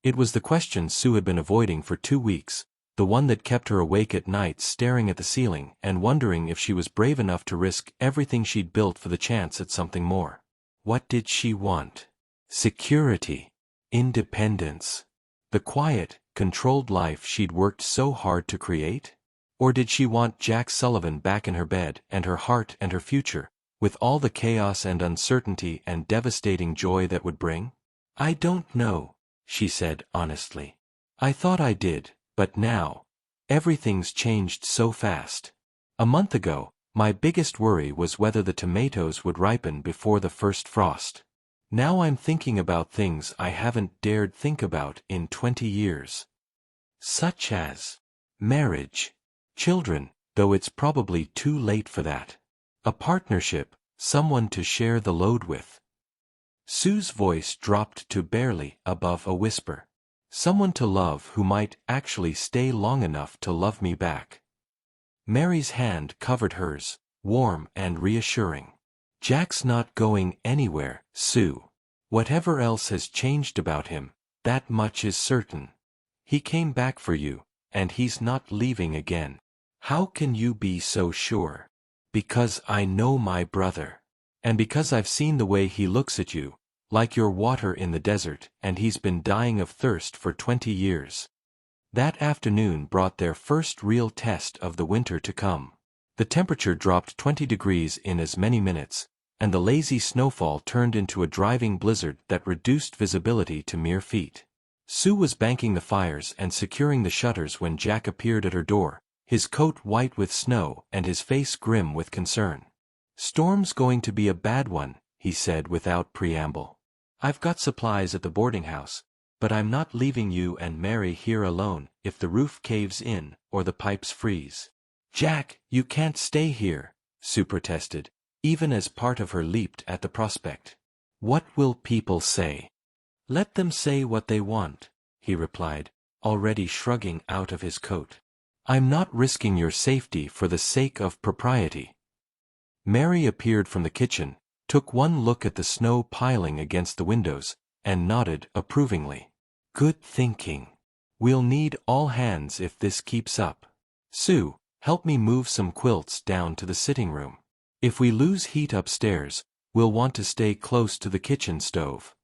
It was the question Sue had been avoiding for 2 weeks, the one that kept her awake at night staring at the ceiling and wondering if she was brave enough to risk everything she'd built for the chance at something more. What did she want? Security. Independence. The quiet, controlled life she'd worked so hard to create? Or did she want Jack Sullivan back in her bed and her heart and her future, with all the chaos and uncertainty and devastating joy that would bring? I don't know, she said honestly. I thought I did, but now, everything's changed so fast. A month ago, my biggest worry was whether the tomatoes would ripen before the first frost. Now I'm thinking about things I haven't dared think about in 20 years. Such as marriage, children, though it's probably too late for that. A partnership, someone to share the load with. Sue's voice dropped to barely above a whisper. Someone to love who might actually stay long enough to love me back. Mary's hand covered hers, warm and reassuring. Jack's not going anywhere, Sue. Whatever else has changed about him, that much is certain. He came back for you, and he's not leaving again. How can you be so sure? Because I know my brother. And because I've seen the way he looks at you, like your water in the desert, and he's been dying of thirst for 20 years. That afternoon brought their first real test of the winter to come. The temperature dropped 20 degrees in as many minutes, and the lazy snowfall turned into a driving blizzard that reduced visibility to mere feet. Sue was banking the fires and securing the shutters when Jack appeared at her door, his coat white with snow and his face grim with concern. "Storm's going to be a bad one," he said without preamble. "I've got supplies at the boarding house, but I'm not leaving you and Mary here alone if the roof caves in or the pipes freeze." "Jack, you can't stay here," Sue protested, even as part of her leaped at the prospect. "What will people say?" "Let them say what they want," he replied, already shrugging out of his coat. "I'm not risking your safety for the sake of propriety." Mary appeared from the kitchen, took one look at the snow piling against the windows, and nodded approvingly. "Good thinking. We'll need all hands if this keeps up. Sue, help me move some quilts down to the sitting room. If we lose heat upstairs, we'll want to stay close to the kitchen stove."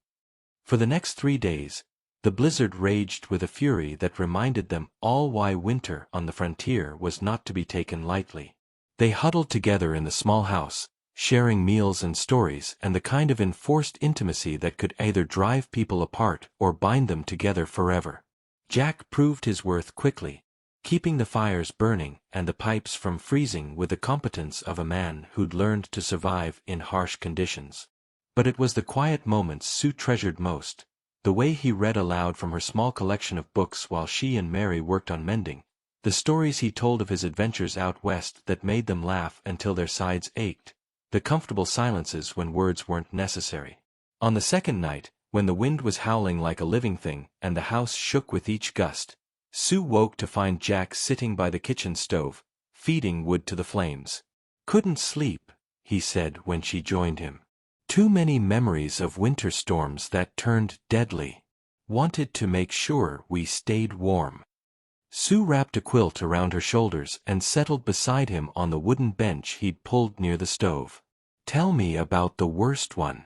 For the next 3 days, the blizzard raged with a fury that reminded them all why winter on the frontier was not to be taken lightly. They huddled together in the small house, sharing meals and stories and the kind of enforced intimacy that could either drive people apart or bind them together forever. Jack proved his worth quickly, keeping the fires burning and the pipes from freezing with the competence of a man who'd learned to survive in harsh conditions. But it was the quiet moments Sue treasured most, the way he read aloud from her small collection of books while she and Mary worked on mending, the stories he told of his adventures out west that made them laugh until their sides ached, the comfortable silences when words weren't necessary. On the second night, when the wind was howling like a living thing and the house shook with each gust, Sue woke to find Jack sitting by the kitchen stove, feeding wood to the flames. "Couldn't sleep," he said when she joined him. "Too many memories of winter storms that turned deadly. Wanted to make sure we stayed warm." Sue wrapped a quilt around her shoulders and settled beside him on the wooden bench he'd pulled near the stove. "Tell me about the worst one."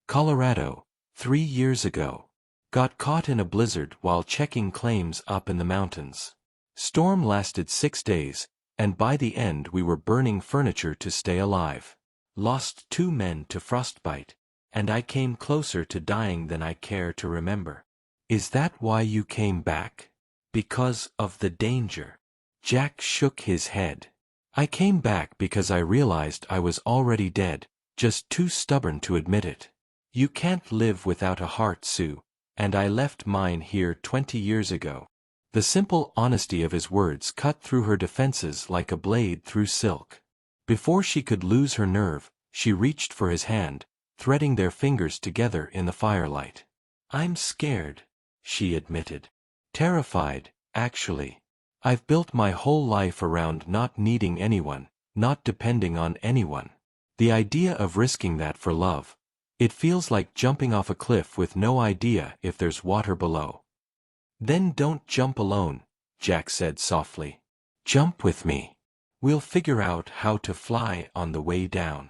"Colorado, 3 years ago. Got caught in a blizzard while checking claims up in the mountains. Storm lasted 6 days, and by the end we were burning furniture to stay alive. Lost 2 men to frostbite, and I came closer to dying than I care to remember." "Is that why you came back? Because of the danger?" Jack shook his head. "I came back because I realized I was already dead, just too stubborn to admit it. You can't live without a heart, Sue, and I left mine here 20 years ago." The simple honesty of his words cut through her defenses like a blade through silk. Before she could lose her nerve, she reached for his hand, threading their fingers together in the firelight. "I'm scared," she admitted. "Terrified, actually. I've built my whole life around not needing anyone, not depending on anyone. The idea of risking that for love. It feels like jumping off a cliff with no idea if there's water below." "Then don't jump alone," Jack said softly. "Jump with me. We'll figure out how to fly on the way down."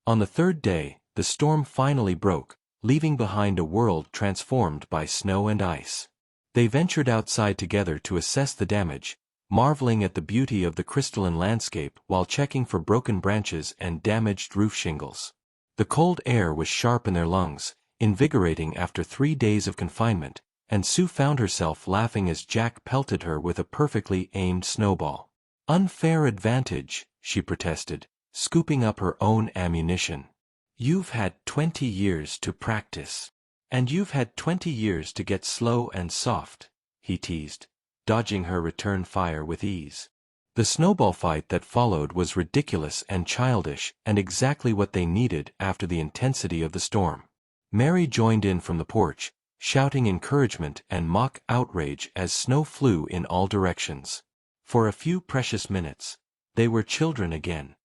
On the 3rd day, the storm finally broke, leaving behind a world transformed by snow and ice. They ventured outside together to assess the damage, marveling at the beauty of the crystalline landscape while checking for broken branches and damaged roof shingles. The cold air was sharp in their lungs, invigorating after 3 days of confinement, and Sue found herself laughing as Jack pelted her with a perfectly aimed snowball. "Unfair advantage," she protested, scooping up her own ammunition. "You've had 20 years to practice. And you've had 20 years to get slow and soft," he teased, dodging her return fire with ease. The snowball fight that followed was ridiculous and childish and exactly what they needed after the intensity of the storm. Mary joined in from the porch, shouting encouragement and mock outrage as snow flew in all directions. For a few precious minutes, they were children again,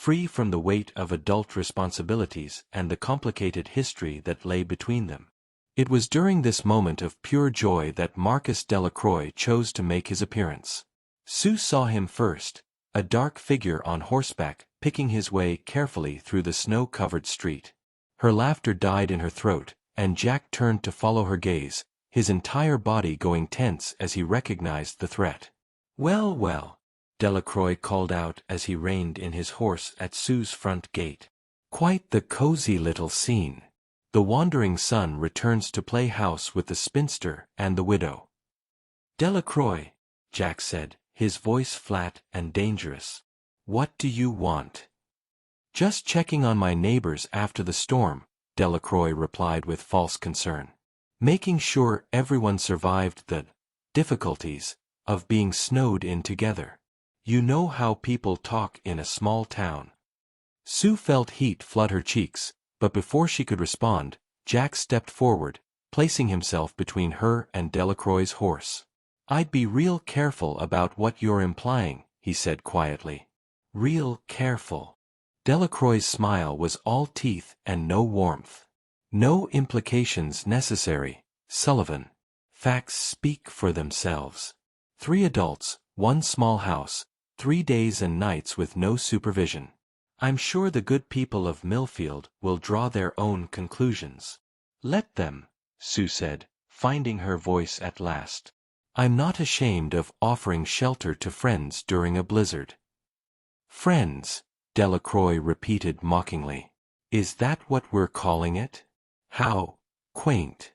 free from the weight of adult responsibilities and the complicated history that lay between them. It was during this moment of pure joy that Marcus Delacroix chose to make his appearance. Sue saw him first, a dark figure on horseback, picking his way carefully through the snow-covered street. Her laughter died in her throat, and Jack turned to follow her gaze, his entire body going tense as he recognized the threat. "Well, well," Delacroix called out as he reined in his horse at Sue's front gate. "Quite the cozy little scene. The wandering son returns to play house with the spinster and the widow." "Delacroix," Jack said, his voice flat and dangerous. "What do you want?" "Just checking on my neighbors after the storm," Delacroix replied with false concern. "Making sure everyone survived the difficulties of being snowed in together. You know how people talk in a small town." Sue felt heat flood her cheeks, but before she could respond, Jack stepped forward, placing himself between her and Delacroix's horse. "I'd be real careful about what you're implying," he said quietly. "Real careful." Delacroix's smile was all teeth and no warmth. "No implications necessary, Sullivan. Facts speak for themselves. 3 adults, 1 small house, 3 days and nights with no supervision. I'm sure the good people of Millfield will draw their own conclusions." "Let them," Sue said, finding her voice at last. "I'm not ashamed of offering shelter to friends during a blizzard." "Friends," Delacroix repeated mockingly. "Is that what we're calling it? How quaint."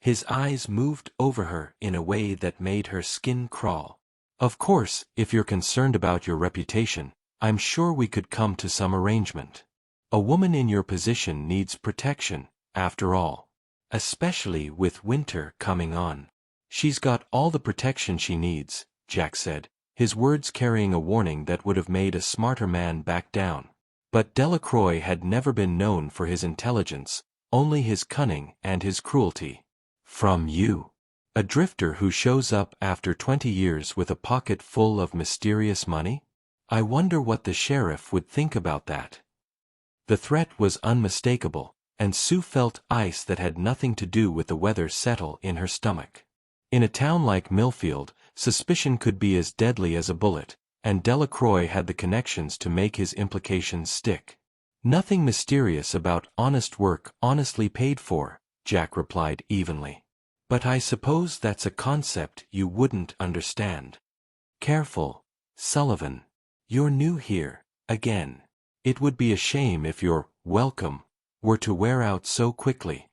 His eyes moved over her in a way that made her skin crawl. "Of course, if you're concerned about your reputation, I'm sure we could come to some arrangement. A woman in your position needs protection, after all. Especially with winter coming on." "She's got all the protection she needs," Jack said, his words carrying a warning that would have made a smarter man back down. But Delacroix had never been known for his intelligence, only his cunning and his cruelty. "From you? A drifter who shows up after 20 years with a pocket full of mysterious money? I wonder what the sheriff would think about that." The threat was unmistakable, and Sue felt ice that had nothing to do with the weather settle in her stomach. In a town like Millfield, suspicion could be as deadly as a bullet, and Delacroix had the connections to make his implications stick. "Nothing mysterious about honest work honestly paid for," Jack replied evenly. "But I suppose that's a concept you wouldn't understand." "Careful, Sullivan. You're new here, again. It would be a shame if your welcome were to wear out so quickly."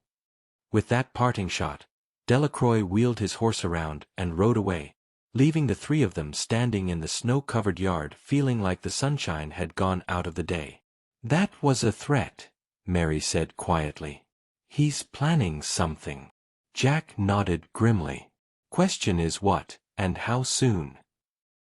With that parting shot, Delacroix wheeled his horse around and rode away, leaving the 3 of them standing in the snow-covered yard feeling like the sunshine had gone out of the day. "That was a threat," Mary said quietly. "He's planning something." Jack nodded grimly. "Question is what, and how soon?"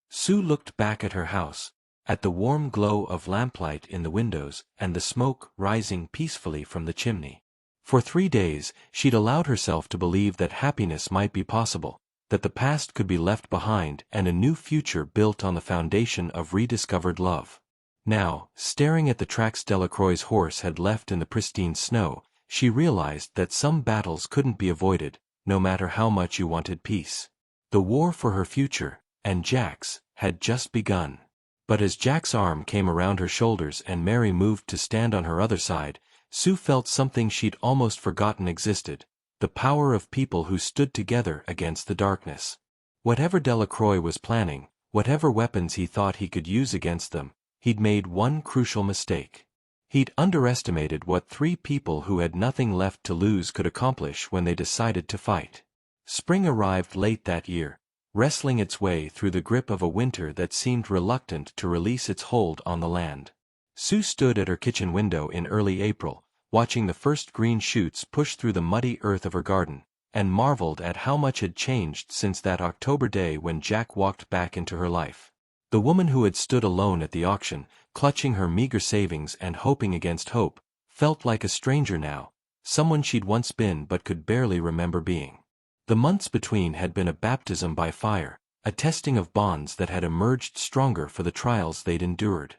Sue looked back at her house, at the warm glow of lamplight in the windows and the smoke rising peacefully from the chimney. For 3 days, she'd allowed herself to believe that happiness might be possible, that the past could be left behind and a new future built on the foundation of rediscovered love. Now, staring at the tracks Delacroix's horse had left in the pristine snow, she realized that some battles couldn't be avoided, no matter how much you wanted peace. The war for her future, and Jack's, had just begun. But as Jack's arm came around her shoulders and Mary moved to stand on her other side, Sue felt something she'd almost forgotten existed, the power of people who stood together against the darkness. Whatever Delacroix was planning, whatever weapons he thought he could use against them, he'd made one crucial mistake. He'd underestimated what 3 people who had nothing left to lose could accomplish when they decided to fight. Spring arrived late that year, wrestling its way through the grip of a winter that seemed reluctant to release its hold on the land. Sue stood at her kitchen window in early April, watching the first green shoots push through the muddy earth of her garden, and marveled at how much had changed since that October day when Jack walked back into her life. The woman who had stood alone at the auction, clutching her meager savings and hoping against hope, felt like a stranger now, someone she'd once been but could barely remember being. The months between had been a baptism by fire, a testing of bonds that had emerged stronger for the trials they'd endured.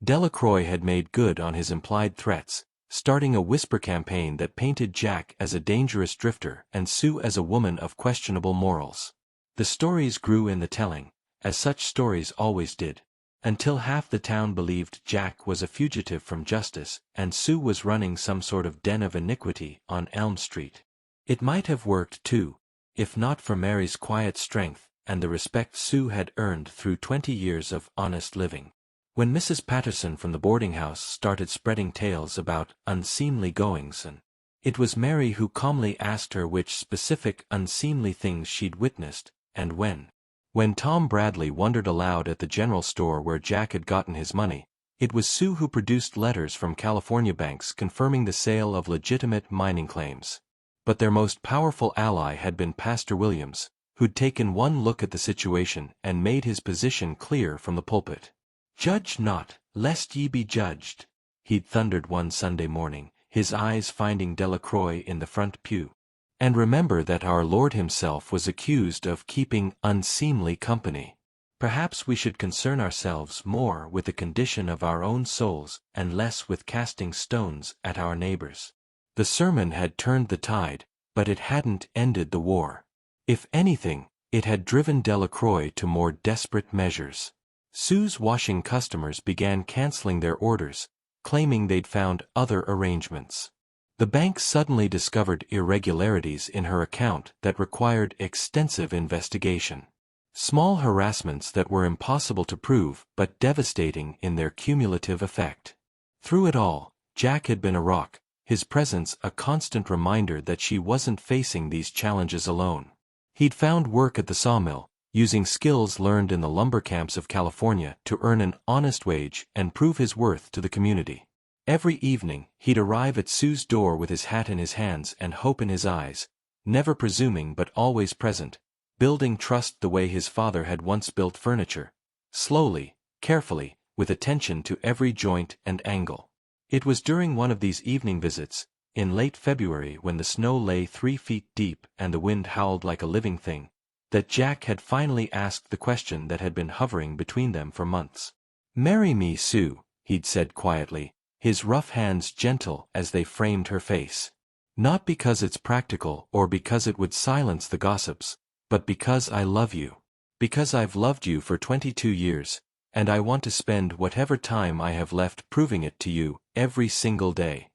Delacroix had made good on his implied threats, starting a whisper campaign that painted Jack as a dangerous drifter and Sue as a woman of questionable morals. The stories grew in the telling, as such stories always did, until half the town believed Jack was a fugitive from justice and Sue was running some sort of den of iniquity on Elm Street. It might have worked too, if not for Mary's quiet strength and the respect Sue had earned through 20 years of honest living. When Mrs. Patterson from the boarding house started spreading tales about unseemly goings-on, it was Mary who calmly asked her which specific unseemly things she'd witnessed, and when. When Tom Bradley wondered aloud at the general store where Jack had gotten his money, it was Sue who produced letters from California banks confirming the sale of legitimate mining claims. But their most powerful ally had been Pastor Williams, who'd taken one look at the situation and made his position clear from the pulpit. "Judge not, lest ye be judged," he'd thundered one Sunday morning, his eyes finding Delacroix in the front pew. "And remember that our Lord himself was accused of keeping unseemly company. Perhaps we should concern ourselves more with the condition of our own souls and less with casting stones at our neighbors." The sermon had turned the tide, but it hadn't ended the war. If anything, it had driven Delacroix to more desperate measures. Sue's washing customers began canceling their orders, claiming they'd found other arrangements. The bank suddenly discovered irregularities in her account that required extensive investigation. Small harassments that were impossible to prove but devastating in their cumulative effect. Through it all, Jack had been a rock, his presence a constant reminder that she wasn't facing these challenges alone. He'd found work at the sawmill, using skills learned in the lumber camps of California to earn an honest wage and prove his worth to the community. Every evening, he'd arrive at Sue's door with his hat in his hands and hope in his eyes, never presuming but always present, building trust the way his father had once built furniture, slowly, carefully, with attention to every joint and angle. It was during one of these evening visits, in late February when the snow lay 3 feet deep and the wind howled like a living thing, that Jack had finally asked the question that had been hovering between them for months. "Marry me, Sue," he'd said quietly, his rough hands gentle as they framed her face. "Not because it's practical or because it would silence the gossips, but because I love you. Because I've loved you for 22 years, and I want to spend whatever time I have left proving it to you, every single day."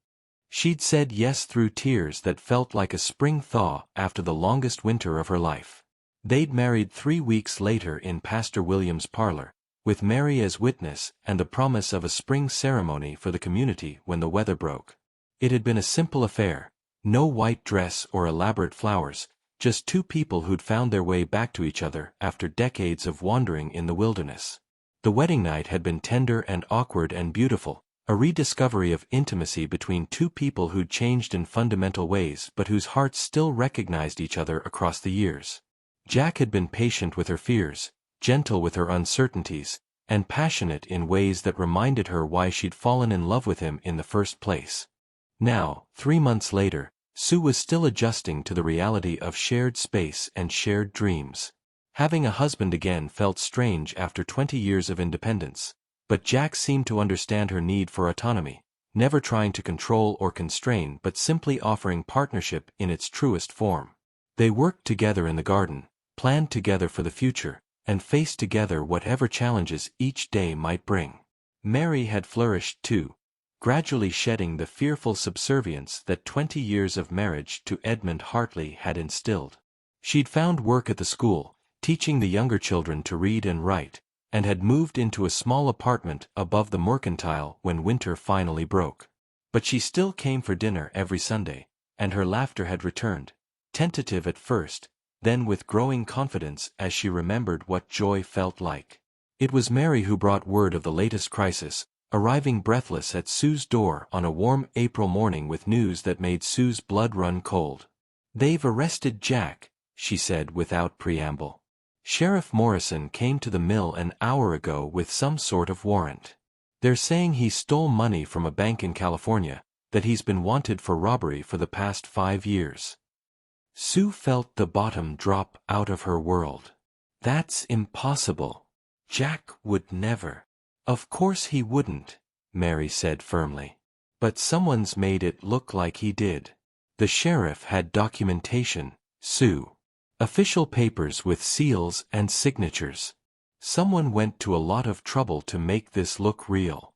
She'd said yes through tears that felt like a spring thaw after the longest winter of her life. They'd married 3 weeks later in Pastor Williams' parlor, with Mary as witness and the promise of a spring ceremony for the community when the weather broke. It had been a simple affair, no white dress or elaborate flowers, just two people who'd found their way back to each other after decades of wandering in the wilderness. The wedding night had been tender and awkward and beautiful, a rediscovery of intimacy between two people who'd changed in fundamental ways but whose hearts still recognized each other across the years. Jack had been patient with her fears, gentle with her uncertainties, and passionate in ways that reminded her why she'd fallen in love with him in the first place. Now, 3 months later, Sue was still adjusting to the reality of shared space and shared dreams. Having a husband again felt strange after 20 years of independence, but Jack seemed to understand her need for autonomy, never trying to control or constrain but simply offering partnership in its truest form. They worked together in the garden, planned together for the future, and faced together whatever challenges each day might bring. Mary had flourished too, gradually shedding the fearful subservience that 20 years of marriage to Edmund Hartley had instilled. She'd found work at the school, teaching the younger children to read and write, and had moved into a small apartment above the Mercantile when winter finally broke. But she still came for dinner every Sunday, and her laughter had returned, tentative at first, then with growing confidence as she remembered what joy felt like. It was Mary who brought word of the latest crisis, arriving breathless at Sue's door on a warm April morning with news that made Sue's blood run cold. "They've arrested Jack," she said without preamble. "Sheriff Morrison came to the mill an hour ago with some sort of warrant. They're saying he stole money from a bank in California, that he's been wanted for robbery for the past 5 years." Sue felt the bottom drop out of her world. "That's impossible. Jack would never." Of course he wouldn't, Mary said firmly. But someone's made it look like he did. The sheriff had documentation, Sue. Official papers with seals and signatures. Someone went to a lot of trouble to make this look real.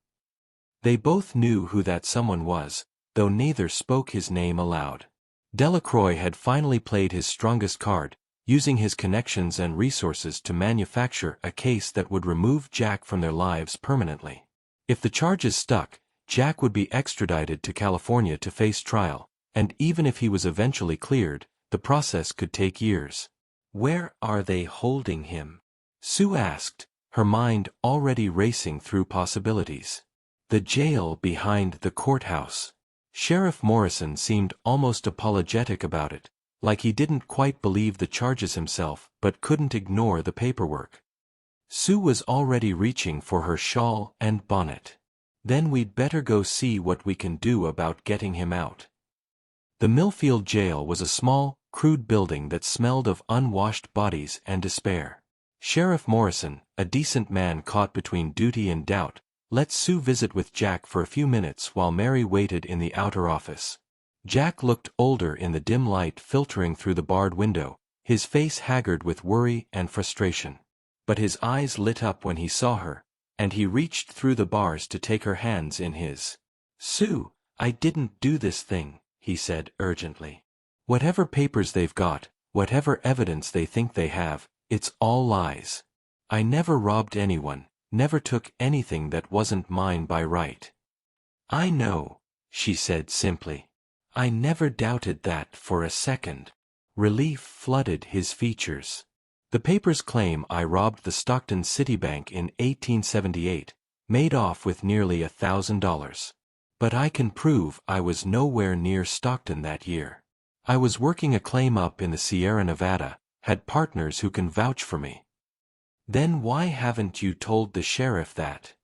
They both knew who that someone was, though neither spoke his name aloud. Delacroix had finally played his strongest card, using his connections and resources to manufacture a case that would remove Jack from their lives permanently. If the charges stuck, Jack would be extradited to California to face trial, and even if he was eventually cleared, the process could take years. Where are they holding him? Sue asked, her mind already racing through possibilities. The jail behind the courthouse. Sheriff Morrison seemed almost apologetic about it, like he didn't quite believe the charges himself but couldn't ignore the paperwork. Sue was already reaching for her shawl and bonnet. Then we'd better go see what we can do about getting him out. The Millfield jail was a small, crude building that smelled of unwashed bodies and despair. Sheriff Morrison, a decent man caught between duty and doubt, let Sue visit with Jack for a few minutes while Mary waited in the outer office. Jack looked older in the dim light filtering through the barred window, his face haggard with worry and frustration. But his eyes lit up when he saw her, and he reached through the bars to take her hands in his. "Sue, I didn't do this thing," he said urgently. "Whatever papers they've got, whatever evidence they think they have, it's all lies. I never robbed anyone, never took anything that wasn't mine by right." "I know," she said simply. "I never doubted that for a second." Relief flooded his features. "The papers claim I robbed the Stockton City Bank in 1878, made off with nearly $1,000. But I can prove I was nowhere near Stockton that year. I was working a claim up in the Sierra Nevada, had partners who can vouch for me." "Then why haven't you told the sheriff that?"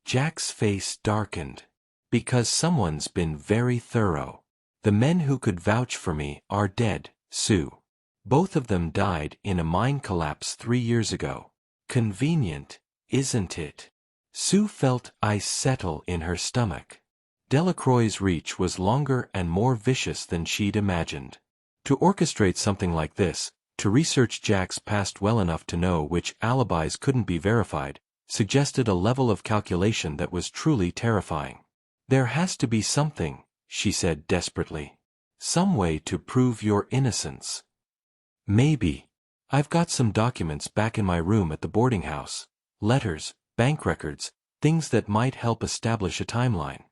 Jack's face darkened. "Because someone's been very thorough. The men who could vouch for me are dead, Sue. Both of them died in a mine collapse 3 years ago. Convenient, isn't it?" Sue felt ice settle in her stomach. Delacroix's reach was longer and more vicious than she'd imagined. To orchestrate something like this, to research Jack's past well enough to know which alibis couldn't be verified, suggested a level of calculation that was truly terrifying. "There has to be something," she said desperately. "Some way to prove your innocence." "Maybe. I've got some documents back in my room at the boarding house. Letters, bank records, things that might help establish a timeline.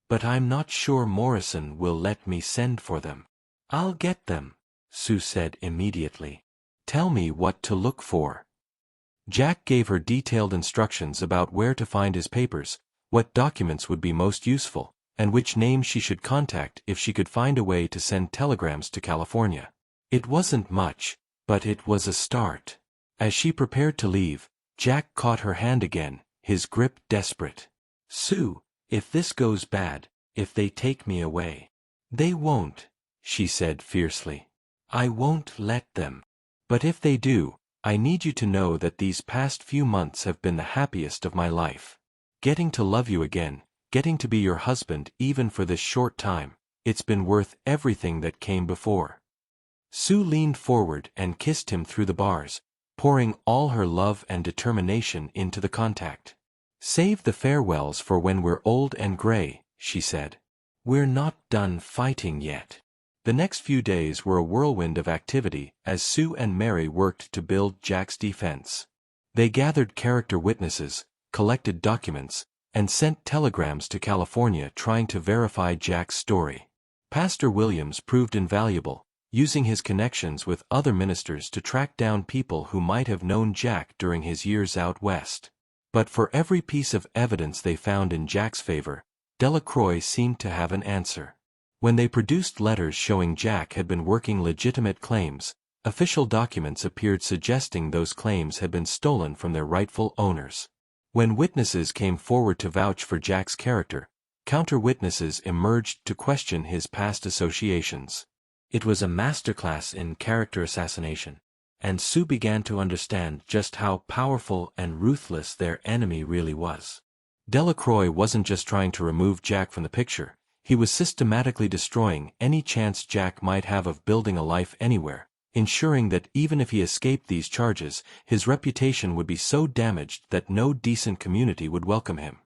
But I'm not sure Morrison will let me send for them." "I'll get them," Sue said immediately. "Tell me what to look for." Jack gave her detailed instructions about where to find his papers, what documents would be most useful, and which names she should contact if she could find a way to send telegrams to California. It wasn't much, but it was a start. As she prepared to leave, Jack caught her hand again, his grip desperate. "Sue, if this goes bad, if they take me away." "They won't," she said fiercely. "I won't let them. But if they do, I need you to know that these past few months have been the happiest of my life. Getting to love you again, getting to be your husband even for this short time, it's been worth everything that came before." Sue leaned forward and kissed him through the bars, pouring all her love and determination into the contact. "Save the farewells for when we're old and gray," she said. "We're not done fighting yet." The next few days were a whirlwind of activity as Sue and Mary worked to build Jack's defense. They gathered character witnesses, collected documents, and sent telegrams to California trying to verify Jack's story. Pastor Williams proved invaluable, using his connections with other ministers to track down people who might have known Jack during his years out west. But for every piece of evidence they found in Jack's favor, Delacroix seemed to have an answer. When they produced letters showing Jack had been working legitimate claims, official documents appeared suggesting those claims had been stolen from their rightful owners. When witnesses came forward to vouch for Jack's character, counter-witnesses emerged to question his past associations. It was a masterclass in character assassination. and Sue began to understand just how powerful and ruthless their enemy really was. Delacroix wasn't just trying to remove Jack from the picture, he was systematically destroying any chance Jack might have of building a life anywhere, ensuring that even if he escaped these charges, his reputation would be so damaged that no decent community would welcome him.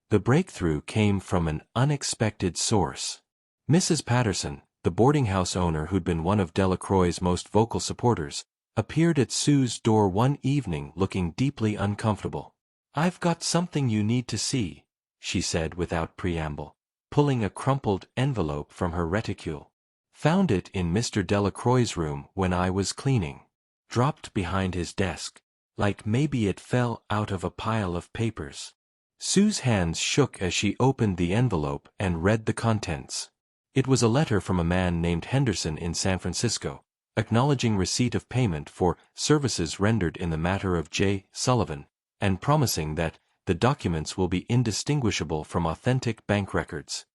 The breakthrough came from an unexpected source. Mrs. Patterson, the boarding house owner who'd been one of Delacroix's most vocal supporters, appeared at Sue's door one evening looking deeply uncomfortable. "I've got something you need to see," she said without preamble, pulling a crumpled envelope from her reticule. "Found it in Mr. Delacroix's room when I was cleaning. Dropped behind his desk, like maybe it fell out of a pile of papers." Sue's hands shook as she opened the envelope and read the contents. It was a letter from a man named Henderson in San Francisco, acknowledging receipt of payment for services rendered in the matter of J. Sullivan, and promising that the documents will be indistinguishable from authentic bank records.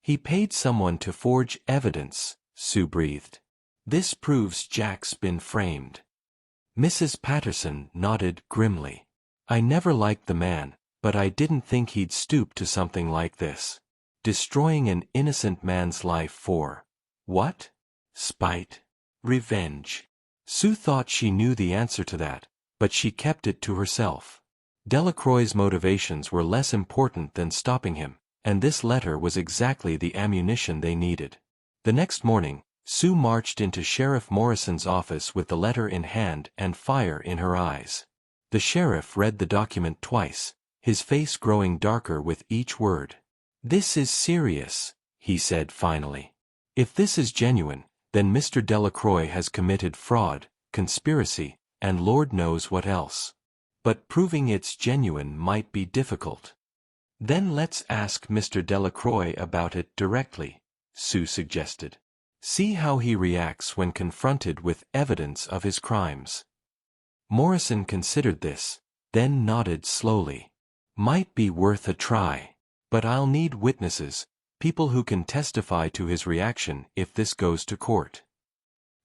"He paid someone to forge evidence," Sue breathed. "This proves Jack's been framed." Mrs. Patterson nodded grimly. "I never liked the man, but I didn't think he'd stoop to something like this. Destroying an innocent man's life for what? Spite? Revenge?" Sue thought she knew the answer to that, but she kept it to herself. Delacroix's motivations were less important than stopping him, and this letter was exactly the ammunition they needed. The next morning, Sue marched into Sheriff Morrison's office with the letter in hand and fire in her eyes. The sheriff read the document twice, his face growing darker with each word. "This is serious," he said finally. "If this is genuine, then Mr. Delacroix has committed fraud, conspiracy, and Lord knows what else. But proving it's genuine might be difficult." "Then let's ask Mr. Delacroix about it directly," Sue suggested. "See how he reacts when confronted with evidence of his crimes." Morrison considered this, then nodded slowly. "Might be worth a try. But I'll need witnesses, people who can testify to his reaction if this goes to court."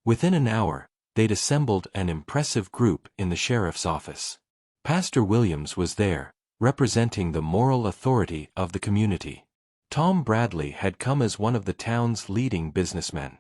Within an hour, they'd assembled an impressive group in the sheriff's office. Pastor Williams was there, representing the moral authority of the community. Tom Bradley had come as one of the town's leading businessmen.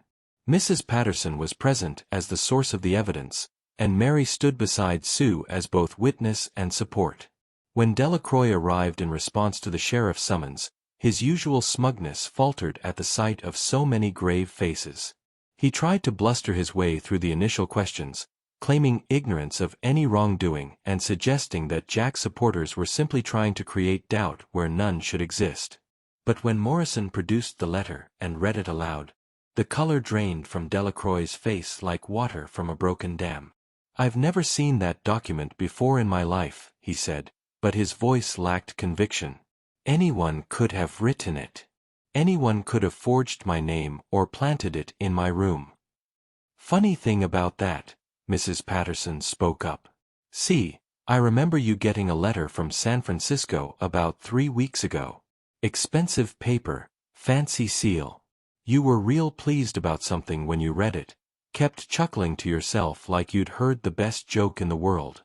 Mrs. Patterson was present as the source of the evidence, and Mary stood beside Sue as both witness and support. When Delacroix arrived in response to the sheriff's summons, his usual smugness faltered at the sight of so many grave faces. He tried to bluster his way through the initial questions, claiming ignorance of any wrongdoing and suggesting that Jack's supporters were simply trying to create doubt where none should exist. But when Morrison produced the letter and read it aloud, the color drained from Delacroix's face like water from a broken dam. "I've never seen that document before in my life," he said, but his voice lacked conviction. "Anyone could have written it. Anyone could have forged my name or planted it in my room." "Funny thing about that," Mrs. Patterson spoke up. "See, I remember you getting a letter from San Francisco about 3 weeks ago. Expensive paper, fancy seal. You were real pleased about something when you read it, kept chuckling to yourself like you'd heard the best joke in the world."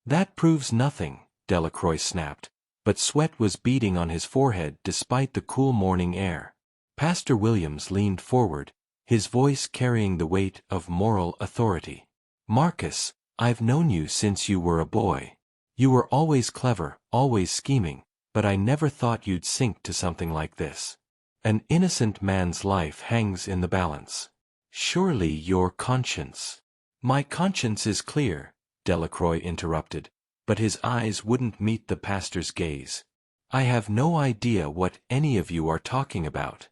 "That proves nothing," Delacroix snapped, but sweat was beading on his forehead despite the cool morning air. Pastor Williams leaned forward, his voice carrying the weight of moral authority. "Marcus, I've known you since you were a boy. You were always clever, always scheming, but I never thought you'd sink to something like this. An innocent man's life hangs in the balance. Surely your conscience—" "My conscience is clear," Delacroix interrupted, but his eyes wouldn't meet the pastor's gaze. "I have no idea what any of you are talking about."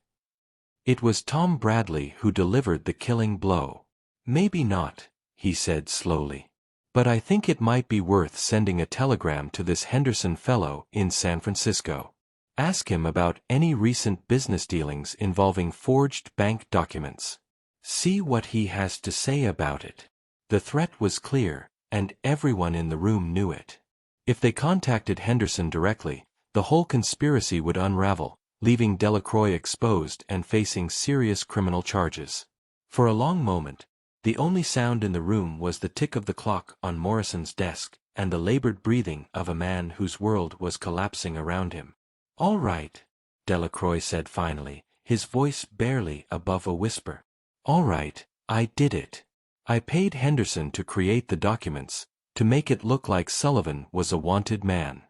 It was Tom Bradley who delivered the killing blow. "Maybe not," he said slowly. "But I think it might be worth sending a telegram to this Henderson fellow in San Francisco. Ask him about any recent business dealings involving forged bank documents. See what he has to say about it." The threat was clear, and everyone in the room knew it. If they contacted Henderson directly, the whole conspiracy would unravel, leaving Delacroix exposed and facing serious criminal charges. For a long moment, The only sound in the room was the tick of the clock on Morrison's desk, and the labored breathing of a man whose world was collapsing around him. "All right," Delacroix said finally, his voice barely above a whisper. "All right, I did it. I paid Henderson to create the documents, to make it look like Sullivan was a wanted man.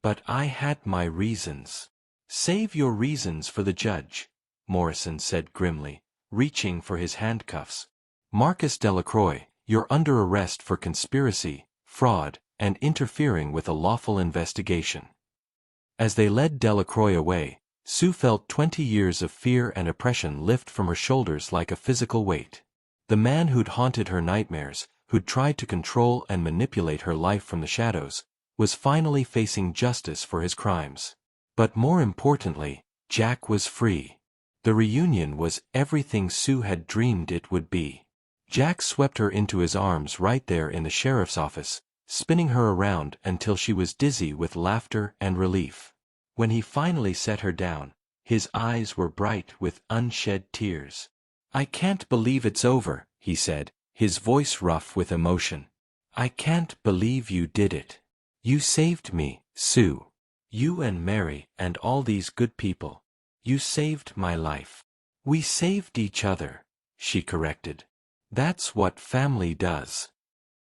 But I had my reasons." "Save your reasons for the judge," Morrison said grimly, reaching for his handcuffs. "Marcus Delacroix, you're under arrest for conspiracy, fraud, and interfering with a lawful investigation." As they led Delacroix away, Sue felt 20 years of fear and oppression lift from her shoulders like a physical weight. The man who'd haunted her nightmares, who'd tried to control and manipulate her life from the shadows, was finally facing justice for his crimes. But more importantly, Jack was free. The reunion was everything Sue had dreamed it would be. Jack swept her into his arms right there in the sheriff's office, spinning her around until she was dizzy with laughter and relief. When he finally set her down, his eyes were bright with unshed tears. "I can't believe it's over," he said, his voice rough with emotion. "I can't believe you did it. You saved me, Sue. You and Mary and all these good people. You saved my life." "We saved each other," she corrected. "That's what family does."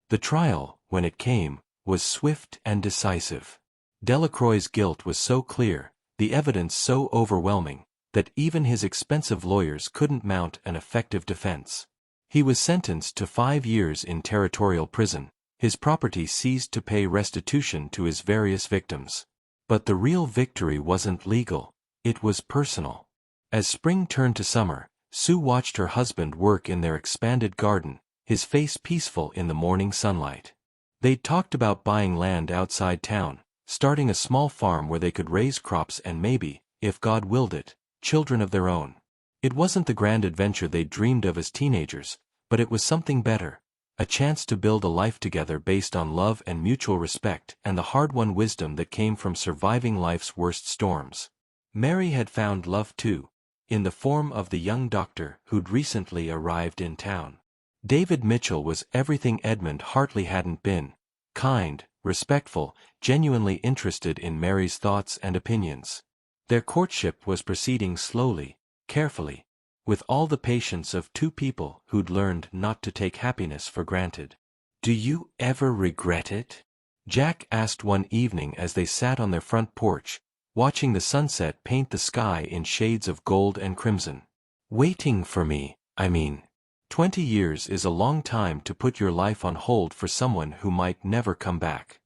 The trial, when it came, was swift and decisive. Delacroix's guilt was so clear, the evidence so overwhelming, that even his expensive lawyers couldn't mount an effective defense. He was sentenced to 5 years in territorial prison, his property seized to pay restitution to his various victims. But the real victory wasn't legal, it was personal. As spring turned to summer, Sue watched her husband work in their expanded garden, his face peaceful in the morning sunlight. They'd talked about buying land outside town, starting a small farm where they could raise crops and maybe, if God willed it, children of their own. It wasn't the grand adventure they'd dreamed of as teenagers, but it was something better, a chance to build a life together based on love and mutual respect and the hard-won wisdom that came from surviving life's worst storms. Mary had found love too, in the form of the young doctor who'd recently arrived in town. David Mitchell was everything Edmund Hartley hadn't been: kind, respectful, genuinely interested in Mary's thoughts and opinions. Their courtship was proceeding slowly, carefully, with all the patience of two people who'd learned not to take happiness for granted. "Do you ever regret it?" Jack asked one evening as they sat on their front porch, watching the sunset paint the sky in shades of gold and crimson. "Waiting for me, I mean. 20 years is a long time to put your life on hold for someone who might never come back."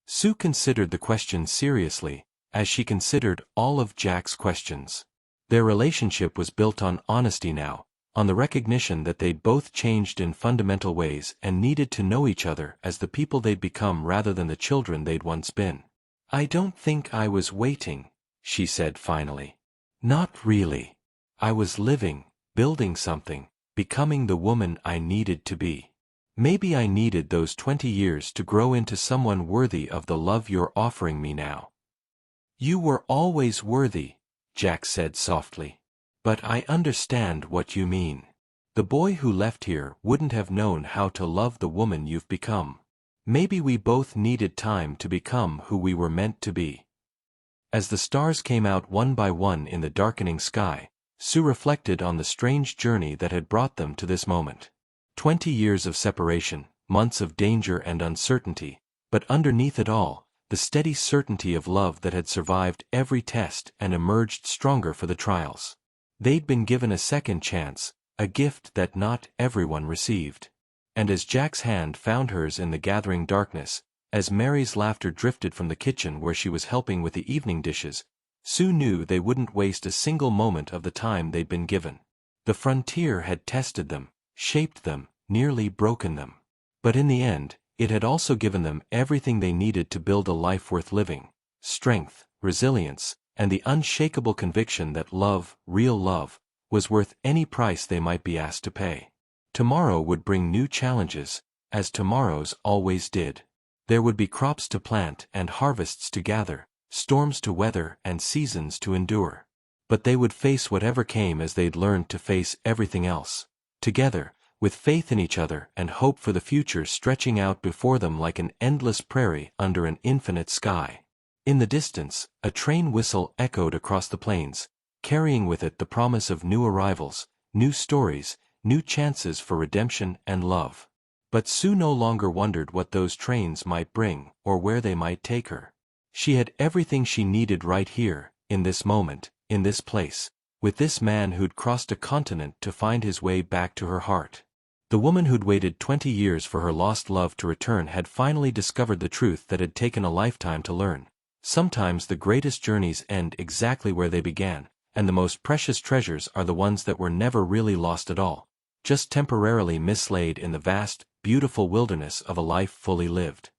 Sue considered the question seriously, as she considered all of Jack's questions. Their relationship was built on honesty now, on the recognition that they'd both changed in fundamental ways and needed to know each other as the people they'd become rather than the children they'd once been. "I don't think I was waiting," she said finally. "Not really. I was living, building something, becoming the woman I needed to be. Maybe I needed those 20 years to grow into someone worthy of the love you're offering me now." "You were always worthy," Jack said softly. "But I understand what you mean. The boy who left here wouldn't have known how to love the woman you've become. Maybe we both needed time to become who we were meant to be." As the stars came out one by one in the darkening sky, Sue reflected on the strange journey that had brought them to this moment. 20 years of separation, months of danger and uncertainty, but underneath it all, the steady certainty of love that had survived every test and emerged stronger for the trials. They'd been given a second chance, a gift that not everyone received. And as Jack's hand found hers in the gathering darkness, as Mary's laughter drifted from the kitchen where she was helping with the evening dishes, Sue knew they wouldn't waste a single moment of the time they'd been given. The frontier had tested them, shaped them, nearly broken them. But in the end, it had also given them everything they needed to build a life worth living: strength, resilience, and the unshakable conviction that love, real love, was worth any price they might be asked to pay. Tomorrow would bring new challenges, as tomorrows always did. There would be crops to plant and harvests to gather, storms to weather and seasons to endure. But they would face whatever came as they'd learned to face everything else. Together, with faith in each other and hope for the future stretching out before them like an endless prairie under an infinite sky. In the distance, a train whistle echoed across the plains, carrying with it the promise of new arrivals, new stories, new chances for redemption and love. But Sue no longer wondered what those trains might bring or where they might take her. She had everything she needed right here, in this moment, in this place, with this man who'd crossed a continent to find his way back to her heart. The woman who'd waited 20 years for her lost love to return had finally discovered the truth that had taken a lifetime to learn. Sometimes the greatest journeys end exactly where they began, and the most precious treasures are the ones that were never really lost at all, just temporarily mislaid in the vast, beautiful wilderness of a life fully lived.